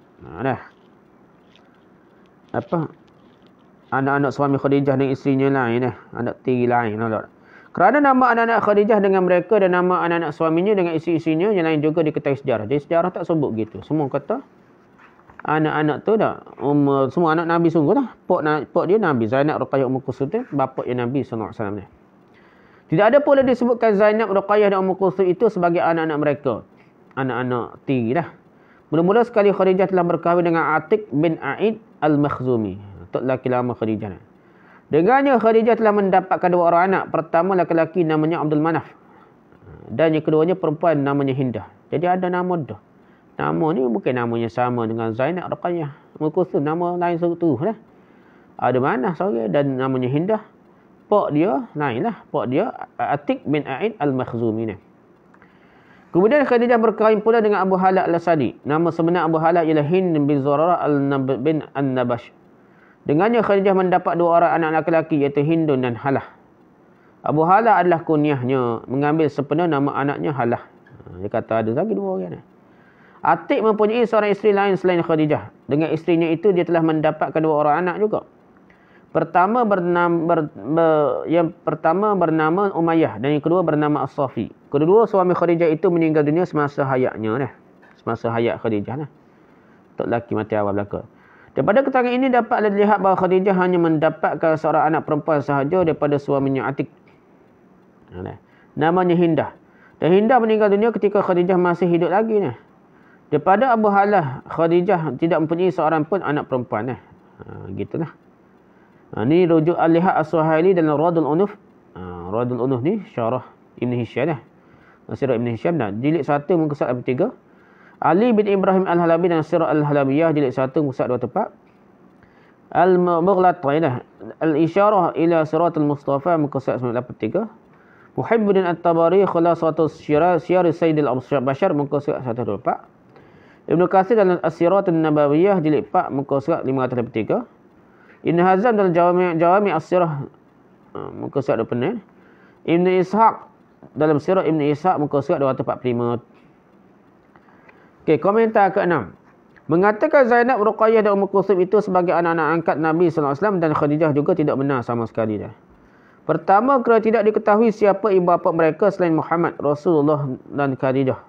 Anak-anak suami Khadijah dengan isterinya lain. Anak tiri lain. Kerana nama anak-anak Khadijah dengan mereka dan nama anak-anak suaminya dengan isteri-isterinya yang lain juga diketahui sejarah. Jadi sejarah tak sebut gitu. Semua kata anak-anak tu dah. Semua anak Nabi sungguh lah. Pok dia Nabi. Zainab, Ruqayyah, Ummu Kulsum tu bapa yang Nabi SAW ni. Tidak ada pula disebutkan Zainab, Ruqayyah dan Ummu Kulsum itu sebagai anak-anak mereka. Anak-anak tiri dah. Mula-mula sekali Khadijah telah berkahwin dengan Atiq bin A'id Al-Makhzumi. Tok lelaki lama Khadijah. Dengannya Khadijah telah mendapatkan dua orang anak. Pertama lelaki namanya Abdul Manaf. Dan yang keduanya perempuan namanya Hindah. Jadi ada nama dah. Nama ni bukan namanya sama dengan Zainab, Ruqayyah, Ummu Kulsum. Nama lain seutuh lah. Ada Manaf seorang dan namanya Hindah. Pak dia lain lah. Pak dia Atiq bin A'id Al-Makhzumi ni. Kemudian Khadijah berkahwin pula dengan Abu Hala Al-Asadi. Nama sebenar Abu Hala ialah Hind bin Zurarah bin An-Nabash. Dengannya Khadijah mendapat dua orang anak lelaki iaitu Hindun dan Halah. Abu Hala adalah kunyahnya, mengambil sepenuh nama anaknya Halah. Dia kata ada lagi dua orang ni. Atiq mempunyai seorang isteri lain selain Khadijah. Dengan isterinya itu dia telah mendapatkan dua orang anak juga. Yang pertama bernama Umayyah dan yang kedua bernama As-Safi. Kedua suami Khadijah itu meninggal dunia semasa hayatnya dah. Semasa hayat Khadijah lah. Tok lelaki mati awal belaka. Daripada keterangan ini dapat dilihat bahawa Khadijah hanya mendapatkan seorang anak perempuan sahaja daripada suaminya Atiq. Namanya Hindah. Dan Hinda meninggal dunia ketika Khadijah masih hidup lagi ni. Daripada Abu Halah, Khadijah tidak mempunyai seorang pun anak perempuan ni. Gitulah. Ni rujuk Al-Lihat As-Suhaili dalam Radul Unuf. Radul Unuf ni syarah Ibn Hisham dah. Sirah Ibn Hisham dah. Jilid 1 muka surat 3. Ali bin Ibrahim Al-Halabi dan Sirah Al-Halabiyah jilid 1 muka surat 24. Al-Mughlatainah Al-Isyarah ila Siratul Mustafa muka surat 83. Muhibbuddin At-Tabari Khulasatul Syirah Sayyid Al-Bashar muka surat 124. Ibn Katsir dalam As-Siratul Nabawiyah jilid 4 muka surat 583. Ibn Hazm dalam Jawami As-Sirah muka surat 26. Ibn Ishaq dalam Sirah Ibn Ishaq muka surat 245. Okey, komentar ke-6. Mengatakan Zainab, Ruqayyah dan Ummu Kulthum itu sebagai anak-anak angkat Nabi sallallahu alaihi wasallam dan Khadijah juga tidak benar sama sekali dah. Pertama, kerana tidak diketahui siapa ibu bapa mereka selain Muhammad, Rasulullah dan Khadijah.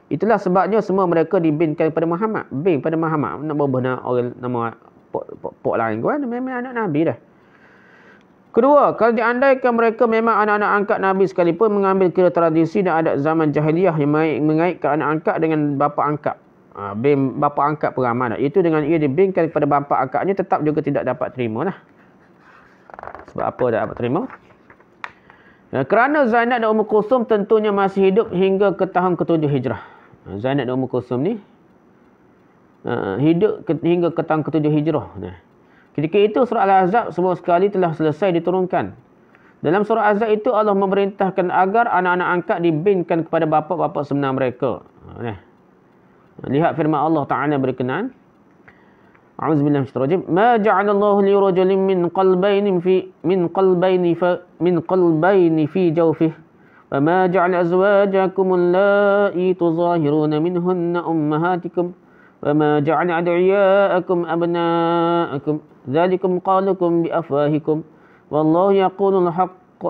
Itulah sebabnya semua mereka dibinkan pada Muhammad. Bin pada Muhammad. Nak berubah orang nama pok lain kan, memang anak Nabi dah. Kedua, kalau diandaikan mereka memang anak-anak angkat Nabi sekalipun, mengambil kira tradisi dan adat zaman jahiliyah yang mengaitkan anak angkat dengan bapa angkat. Bin bapa angkat peramal. Itu dengan ia dibinkan kepada bapa angkatnya tetap juga tidak dapat terima lah. Sebab apa tak dapat terima? Kerana Zainab dan Ummu Kulthum tentunya masih hidup hingga ke tahun ke-7 Hijrah. Zainab dan Ummu Kulthum ni hidup hingga ke tahun ke-7 Hijrah. Ketika itu surah Al-Ahzab semua sekali telah selesai diturunkan. Dalam surah Al-Ahzab itu Allah memerintahkan agar anak-anak angkat dibinkan kepada bapa-bapa sebenar mereka. Lihat firman Allah Ta'ala berkenaan. A'udzubillahi minasyaitonir rajim. Ma ja'alallahu li rajulin min qalbayni fi jawfihi. Wa ma ja'ala azwajakum allati tuzahiruna minhunna ummahatikum. Wa ma ja'ala ad'iyaakum abna'akum. Dzalikum qalukum bi afwahikum. Wallahu yaqulul haqq.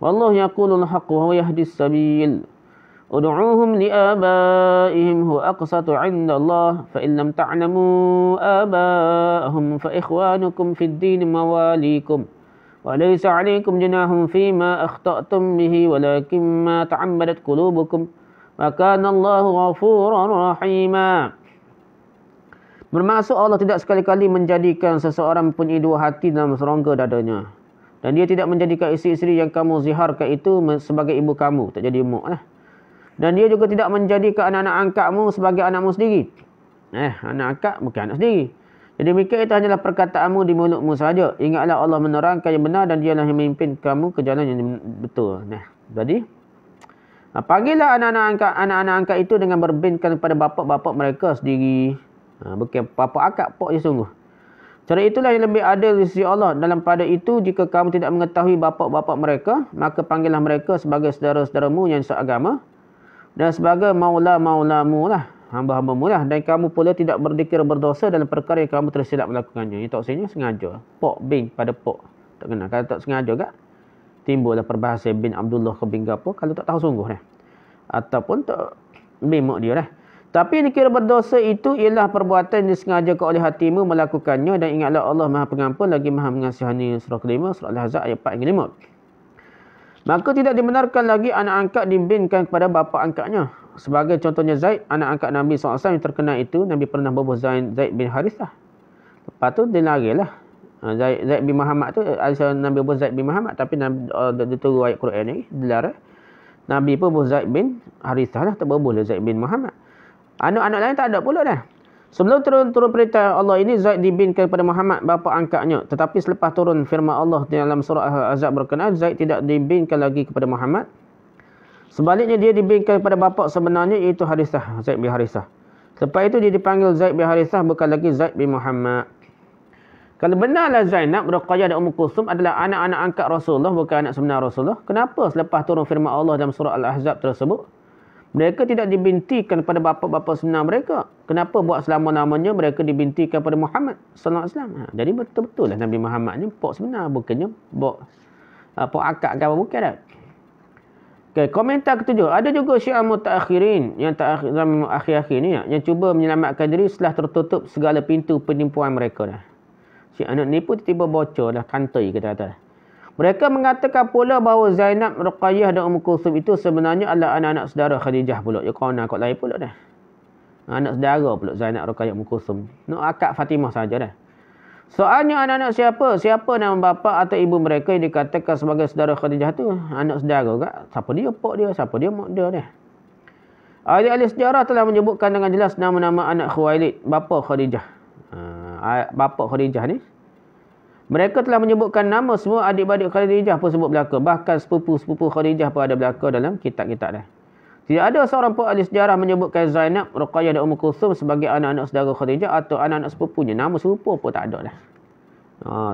Wallahu yaqulul haqq wa huwa yahdis sabil. Ud'uuhum li'abaihim huwa aqsatu 'inda Allah fa in lam ta'lamu abaahum fa ikhwanukum fid din mawalikum wa laysa 'alaykum junahun fima akhta'tum bihi walakin ma ta'ammadat qulubukum wa kana Allahu ghafuran rahima. Bermaksud Allah tidak sekali-kali menjadikan seseorang mempunyai dua hati dalam serongga dadanya, dan dia tidak menjadikan isteri-isteri yang kamu ziharkan itu sebagai ibu kamu, tak jadi umuk lah. Dan dia juga tidak menjadikan anak-anak angkatmu sebagai anakmu sendiri. Anak angkat bukan anak sendiri. Jadi demikian itu hanyalah perkataanmu di mulutmu sahaja. Ingatlah Allah menerangkan yang benar dan dialah yang memimpin kamu ke jalan yang betul. Jadi panggillah anak-anak angkat itu dengan berbinkan kepada bapa-bapa mereka sendiri. Bukan bapa angkat, pok je sungguh. Cara itulah yang lebih adil di sisi Allah. Dalam pada itu, jika kamu tidak mengetahui bapa-bapa mereka, maka panggillah mereka sebagai saudara-saudaramu yang seagama dan sebagai maula-maulamu lah, hamba-hambamu lah. Dan kamu pula tidak berdikir berdosa dalam perkara yang kamu tersilap melakukannya. Ini tak sebenarnya sengaja. Pok bin pada pok. Tak kena. Kalau tak sengaja kak, timbullah perbahasan bin Abdullah ke bin apa kalau tak tahu sungguh lah. Ataupun tak bin mak dia lah. Tapi yang dikira berdosa itu ialah perbuatan yang disengajakan oleh hatimu melakukannya, dan ingatlah Allah Maha Pengampun lagi Maha Mengasihani. Surah ke-5, Surah Al-Ahzab ayat 4 hingga 5. Maka tidak dibenarkan lagi anak angkat dibinkan kepada bapa angkatnya. Sebagai contohnya Zaid, anak angkat Nabi SAW yang terkenal itu, Nabi pernah berbuah Zaid bin Harithah. Lepas tu dia larilah. Zaid bin Muhammad tu, Nabi berbuah Zaid bin Muhammad, tapi dia turun ayat Quran ni, dilarang. Nabi pun berbuah Zaid bin Harithah lah, tak berbuah Zaid bin Muhammad. Anak-anak lain tak ada pula dah. Sebelum turun perintah Allah ini, Zaid dibinkan kepada Muhammad, bapa angkatnya. Tetapi selepas turun firman Allah dalam surah Al-Ahzab berkenaan, Zaid tidak dibinkan lagi kepada Muhammad. Sebaliknya dia dibinkan kepada bapa sebenarnya, iaitu Harithah, Zaid bin Harithah. Selepas itu dia dipanggil Zaid bin Harithah, bukan lagi Zaid bin Muhammad. Kalau benarlah Zainab, Ruqayyah dan Ummu Kulthum adalah anak-anak angkat Rasulullah, bukan anak sebenar Rasulullah, kenapa selepas turun firman Allah dalam surah Al-Ahzab tersebut, mereka tidak dibintikan kepada bapa-bapa sebenar mereka? Kenapa buat selama-lamanya mereka dibintikan kepada Muhammad sallallahu alaihi wasallam? Jadi betul-betul lah Nabi Muhammad ni pok sebenar, bukannya pok akak ke apa, bukan dah. Okay, komentar ke-7. Ada juga Syiah Mutaakhirin yang zaman akhir-akhir ni yang cuba menyelamatkan diri setelah tertutup segala pintu penipuan mereka dah. Syiah nak nipu tiba-tiba bocor dah, kantai kata-kata. Mereka mengatakan pula bahawa Zainab, Ruqayyah dan Ummu Kulthum itu sebenarnya adalah anak-anak saudara Khadijah pula. Ya kawan kot lain pula dah. Anak saudara pula Zainab, Ruqayyah, Ummu Kulthum. Nak akak Fatimah saja dah. Soalnya anak-anak siapa? Siapa nama bapa atau ibu mereka yang dikatakan sebagai saudara Khadijah tu? Anak saudara kak. Siapa dia pak dia? Siapa dia mak dia dah? Ahli-ahli sejarah telah menyebutkan dengan jelas nama-nama anak Khuwailid, bapa Khadijah. Bapa Khadijah ni. Mereka telah menyebutkan nama semua adik-adik Khadijah pun sebut belaka. Bahkan sepupu-sepupu Khadijah pun ada belaka dalam kitab-kitab dah. Tidak ada seorang pun ahli sejarah menyebutkan Zainab, Ruqayyah dan Ummu Kulthum sebagai anak-anak saudara Khadijah atau anak-anak sepupunya. Nama serupa pun tak ada dah.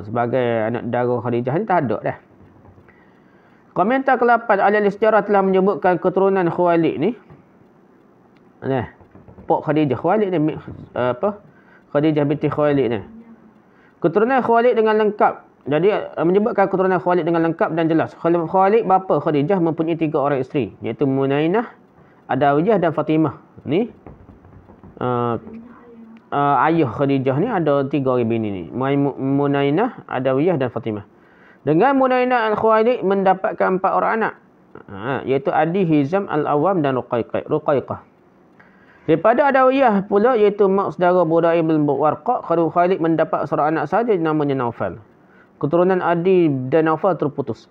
Sebagai anak saudara Khadijah ni tak ada dah. Komentar ke-8, ahli sejarah telah menyebutkan keturunan Khuwailid ni. Pak Khadijah. Khuwailid ni Khadijah binti Khuwailid ni. Keturunan Khuwailid dengan lengkap. Jadi menyebutkan keturunan Khuwailid dengan lengkap dan jelas. Khuwailid bapa Khadijah mempunyai 3 orang isteri, iaitu Munainah, Adawiyah dan Fatimah. Ni ayah Khadijah ni ada 3 orang bini ni. Munainah, Adawiyah dan Fatimah. Dengan Munainah Al-Khuwailid mendapatkan 4 orang anak. Iaitu Adi, Hizam, Al-Awwam dan Ruqayyah. Daripada Adawiyah pula iaitu mak saudara Budai bin Warqa, Khuwailid mendapat seorang anak sahaja namanya Naufal. Keturunan Adi dan Naufal terputus.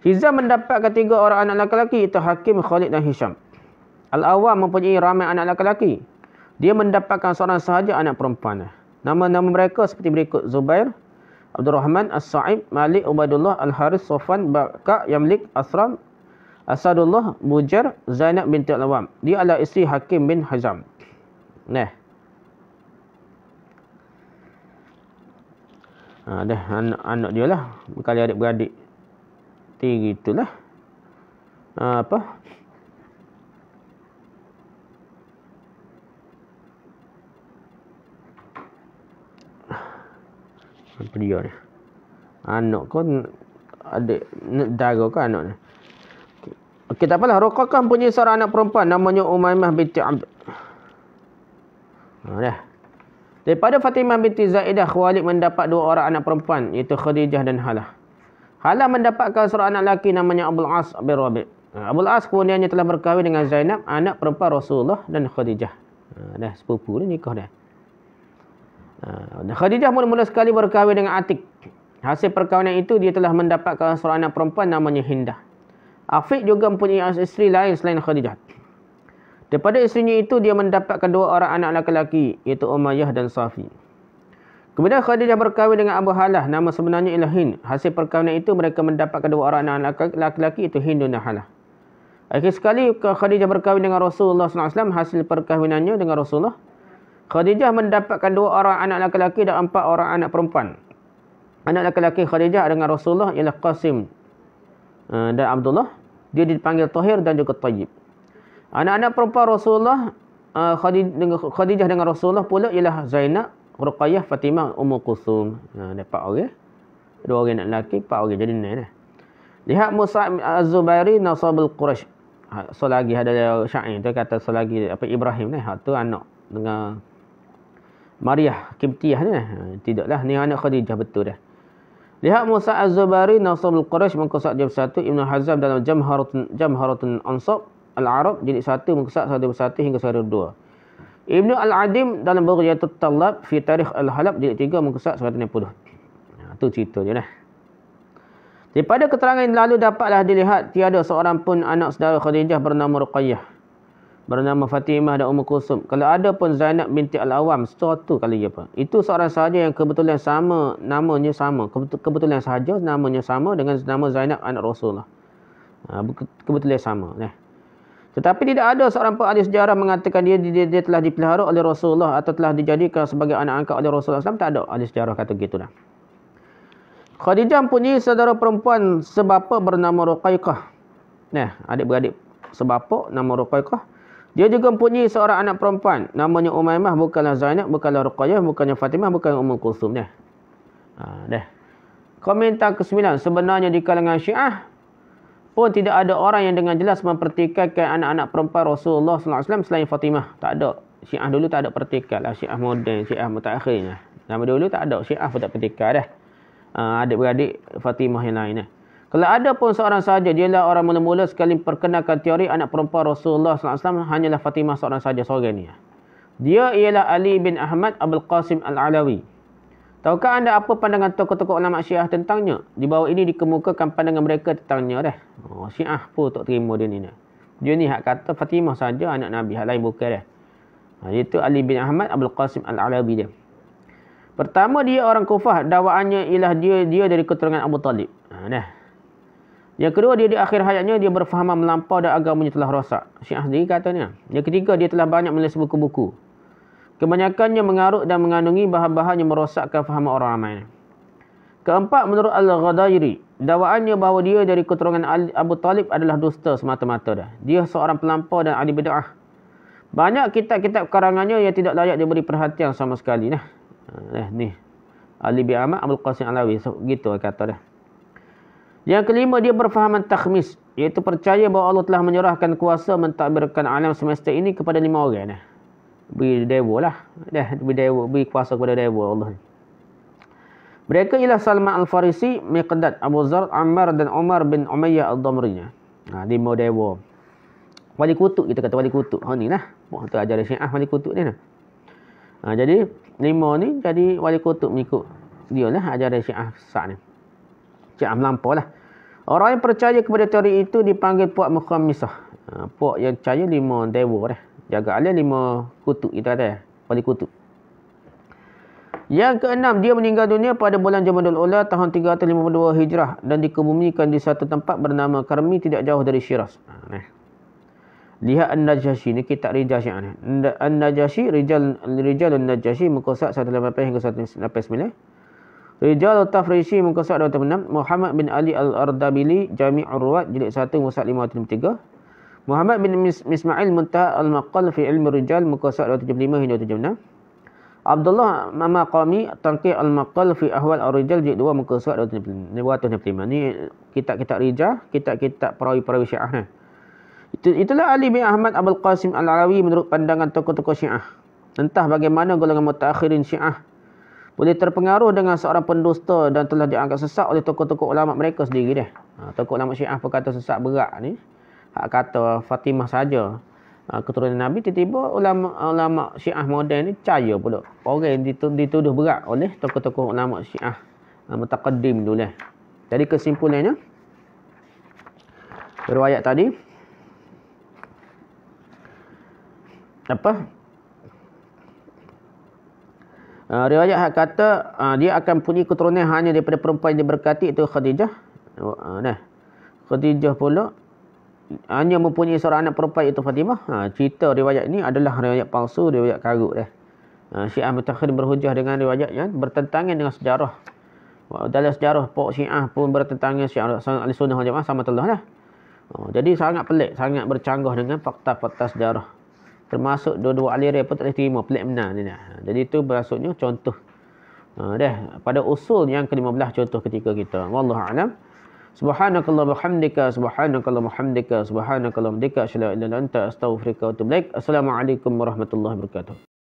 Hizam mendapatkan 3 orang anak lelaki iaitu Hakim, Khalid dan Hisham. Al-Awwam mempunyai ramai anak lelaki. Dia mendapatkan seorang sahaja anak perempuan. Nama-nama mereka seperti berikut: Zubair, Abdurrahman, As-Sa'ib, Malik, Ubaidullah, Al-Haris, Sofwan, Baka, Yamlik, Asram, Asadullah, Bujar, Zainab binti Al-Awwam. Dia adalah isteri Hakim bin Hizam. Dah anak dia lah. Kali adik-beradik. Gitulah. Apa dia ni? Anak kan adik dara kan anak ni. Okey, tak apalah. Ruqayyah punya seorang anak perempuan namanya Umaymah binti Abd. Dah. Daripada Fatimah binti Zaidah, Khuwailid mendapat 2 orang anak perempuan iaitu Khadijah dan Halah. Halah mendapatkan seorang anak lelaki namanya Abul As bin Rabi'. Abul As kemudiannya telah berkahwin dengan Zainab, anak perempuan Rasulullah dan Khadijah. Dah sepupu ni nikah dah. Khadijah mula-mula sekali berkahwin dengan Atik. Hasil perkahwinan itu dia telah mendapatkan seorang anak perempuan namanya Hindah. Afiq juga mempunyai isteri lain selain Khadijah. Daripada isterinya itu dia mendapatkan 2 orang anak lelaki iaitu Umayyah dan Safi. Kemudian Khadijah berkahwin dengan Abu Halah, nama sebenarnya ialah Hind. Hasil perkahwinan itu mereka mendapatkan 2 orang anak lelaki iaitu Hind dan Halah. Akhir sekali Khadijah berkahwin dengan Rasulullah SAW. Hasil perkahwinannya dengan Rasulullah, Khadijah mendapatkan 2 orang anak lelaki dan 4 orang anak perempuan. Anak lelaki Khadijah dengan Rasulullah ialah Qasim dan Abdullah. Dia dipanggil Tahir dan juga Tayyib. Anak-anak perempuan Rasulullah, Khadijah dengan Rasulullah pula ialah Zainab, Ruqayyah, Fatimah, Ummu Kulthum. Ada 4 orang. 2 orang anak lelaki, 4 orang jadi 9 dah. Lihat Musa Az-Zubairi Nasabul Quraisy. Selagi ada syair tu kata selagi Ibrahim ni, tu anak dengan Maryah Kiptiyah ni. Tidaklah ni anak Khadijah betul dah. Lihat Musa Az-Zubairi Nasabul Quraisy muka surat jilid 1, Ibnu Hazm dalam Jamharatun Ansab Al-Arab jilid 1 muka surat 1 hingga 2. Ibnu Al-Adim dalam Bughiyatul Talab fi Tarikh Al-Halab jilid 3 muka surat 160. Tu cerita je dah. Daripada keterangan yang lalu dapatlah dilihat tiada seorang pun anak saudara Khadijah bernama Ruqayyah, bernama Fatimah dan Ummu Kulthum. Kalau ada pun Zainab binti Al-Awwam, satu kali apa. Itu seorang sahaja yang kebetulan sama, namanya sama. Kebetulan sahaja namanya sama dengan nama Zainab anak Rasulullah. Kebetulan sama. Tetapi tidak ada seorang pun ahli sejarah mengatakan dia telah dipelihara oleh Rasulullah atau telah dijadikan sebagai anak angkat oleh Rasulullah SAW. Tak ada ahli sejarah kata gitu dah. Khadijah mempunyai saudara perempuan sebapa bernama Ruqayyah. Adik-beradik sebapa nama Ruqayyah. Dia juga mempunyai seorang anak perempuan namanya Umaymah, bukanlah Zainab, bukanlah Ruqayyah, bukannya Fatimah, bukan Ummu Kulthum. Komentar ke-9, sebenarnya di kalangan Syiah pun tidak ada orang yang dengan jelas mempertikaikan anak-anak perempuan Rasulullah SAW selain Fatimah. Tak ada. Syiah dulu tak ada pertikaian lah. Syiah moden, Syiah mutakhirnya. Nama dulu tak ada. Syiah pun tak pertikaian dah. adik-beradik Fatimah yang lain. Kalau ada pun seorang sahaja, dialah orang mula-mula sekali perkenalkan teori anak perempuan Rasulullah SAW, hanyalah Fatimah seorang sahaja, seorang ni. Dia ialah Ali bin Ahmad Abul Qasim Al-Alawi. Tahukah anda apa pandangan tokoh-tokoh ulama Syiah tentangnya? Di bawah ini dikemukakan pandangan mereka tentangnya dah. Syiah pun tak terima dia ni. Dia ni hak kata Fatimah saja anak Nabi, hak lain bukan dah. Iaitu Ali bin Ahmad Abul Qasim Al-Alawi dia. Pertama, dia orang Kufah, dakwaannya ialah dia dari keturunan Abu Talib. Yang kedua, dia di akhir hayatnya dia berfahaman melampau dan agamanya telah rosak. Syiah sendiri katanya. Yang ketiga, dia telah banyak menulis buku-buku. Kebanyakannya mengarut dan mengandungi bahan-bahan yang merosakkan fahaman orang ramai. Keempat, menurut Al-Ghadairi, dakwaannya bahawa dia dari keturunan Abu Talib adalah dusta semata-mata dah. Dia seorang pelampau dan ahli bid'ah. Banyak kitab-kitab karangannya yang tidak layak diberi perhatian sama sekali. Ni Ali bin Ahmad Abul Qasim Alawi, gitu kata dah. Yang kelima, dia berfahaman takhmis, iaitu percaya bahawa Allah telah menyerahkan kuasa mentadbirkan alam semesta ini kepada 5 orang. Beri dewa lah. Beri kuasa kepada dewa Allah. Mereka ialah Salman Al-Farisi, Miqdad, Abu Zar, Ammar dan Umar bin Umayyah Al-Damri. 5 dewa. Wali kutub, kita kata wali kutub. Ni lah. Tu ajaran Syiah wali kutub ni. Jadi 5 ni jadi wali kutub mengikut dia lah ajaran Syiah sesat ni. Syiah melampau lah. Orang yang percaya kepada teori itu dipanggil puak mukhamisah. Puak yang percaya 5 dewa dah. Jaga alia 5 kutub kita ada. Wali kutub. Yang keenam, dia meninggal dunia pada bulan Jamadul Ula tahun 352 Hijrah dan dikebumikan di satu tempat bernama Karmi tidak jauh dari Syiraz. Lihat An-Najasyi ni, kitab Rijal Syiah ni. An-Najasyi, Rijalun Najasyi, muka surat 188 hingga 189. Rijal Tafrisi, muka surat 286. Muhammad bin Ali Al-Ardabili, Jami'ur Ruwat, jilid 1, muka surat 553. Muhammad bin Ismail Muntaha Al-Maqal fi Ilmi Rijal, muka surat 275 hingga 276. Abdullah Maqami, Tanqih Al-Maqal fi Ahwal Ar-Rijal, jilid 2, muka surat 265. Ni kitab-kitab Rijal, kitab-kitab perawi-perawi Syiah ni. Itulah Ali bin Ahmad Abul Qasim Al-Alawi menurut pandangan tokoh-tokoh Syiah. Entah bagaimana golongan mutaakhirin Syiah boleh terpengaruh dengan seorang pendusta dan telah dianggap sesat oleh tokoh-tokoh ulama mereka sendiri dah. Tokoh ulama Syiah pun kata sesat berat ni. Hak kata Fatimah saja keturunan Nabi, tiba-tiba ulama Syiah moden ni percaya pula. Orang dituduh berat oleh tokoh-tokoh ulama Syiah mutaqaddim dulu lah. Jadi kesimpulannya, riwayat tadi riwayat hak kata dia akan punya keturunan hanya daripada perempuan yang diberkati, itu Khadijah. Khadijah pula hanya mempunyai seorang anak perempuan, iaitu Fatimah. Cerita riwayat ini adalah riwayat palsu, riwayat karut dah. Syiah mutakhir berhujah dengan riwayat yang bertentangan dengan sejarah. Dalam sejarah pok Syiah pun bertentangan Syiah Ahlussunnah wal Jamaah sama telah lah. Jadi sangat pelik, sangat bercanggah dengan fakta-fakta sejarah. Termasuk dua-dua aliran pun tak boleh terima, pelik benar ni. Jadi itu maksudnya contoh pada usul yang ke-15 contoh ketika kita. Wallahu a'lam. Subhanakallah bihamdika, subhanakallah bihamdika, subhanakallah bihamdika, asyhadu an la ilaha illa anta, astaghfiruka wa atubu ilaik. Assalamualaikum warahmatullahi wabarakatuh.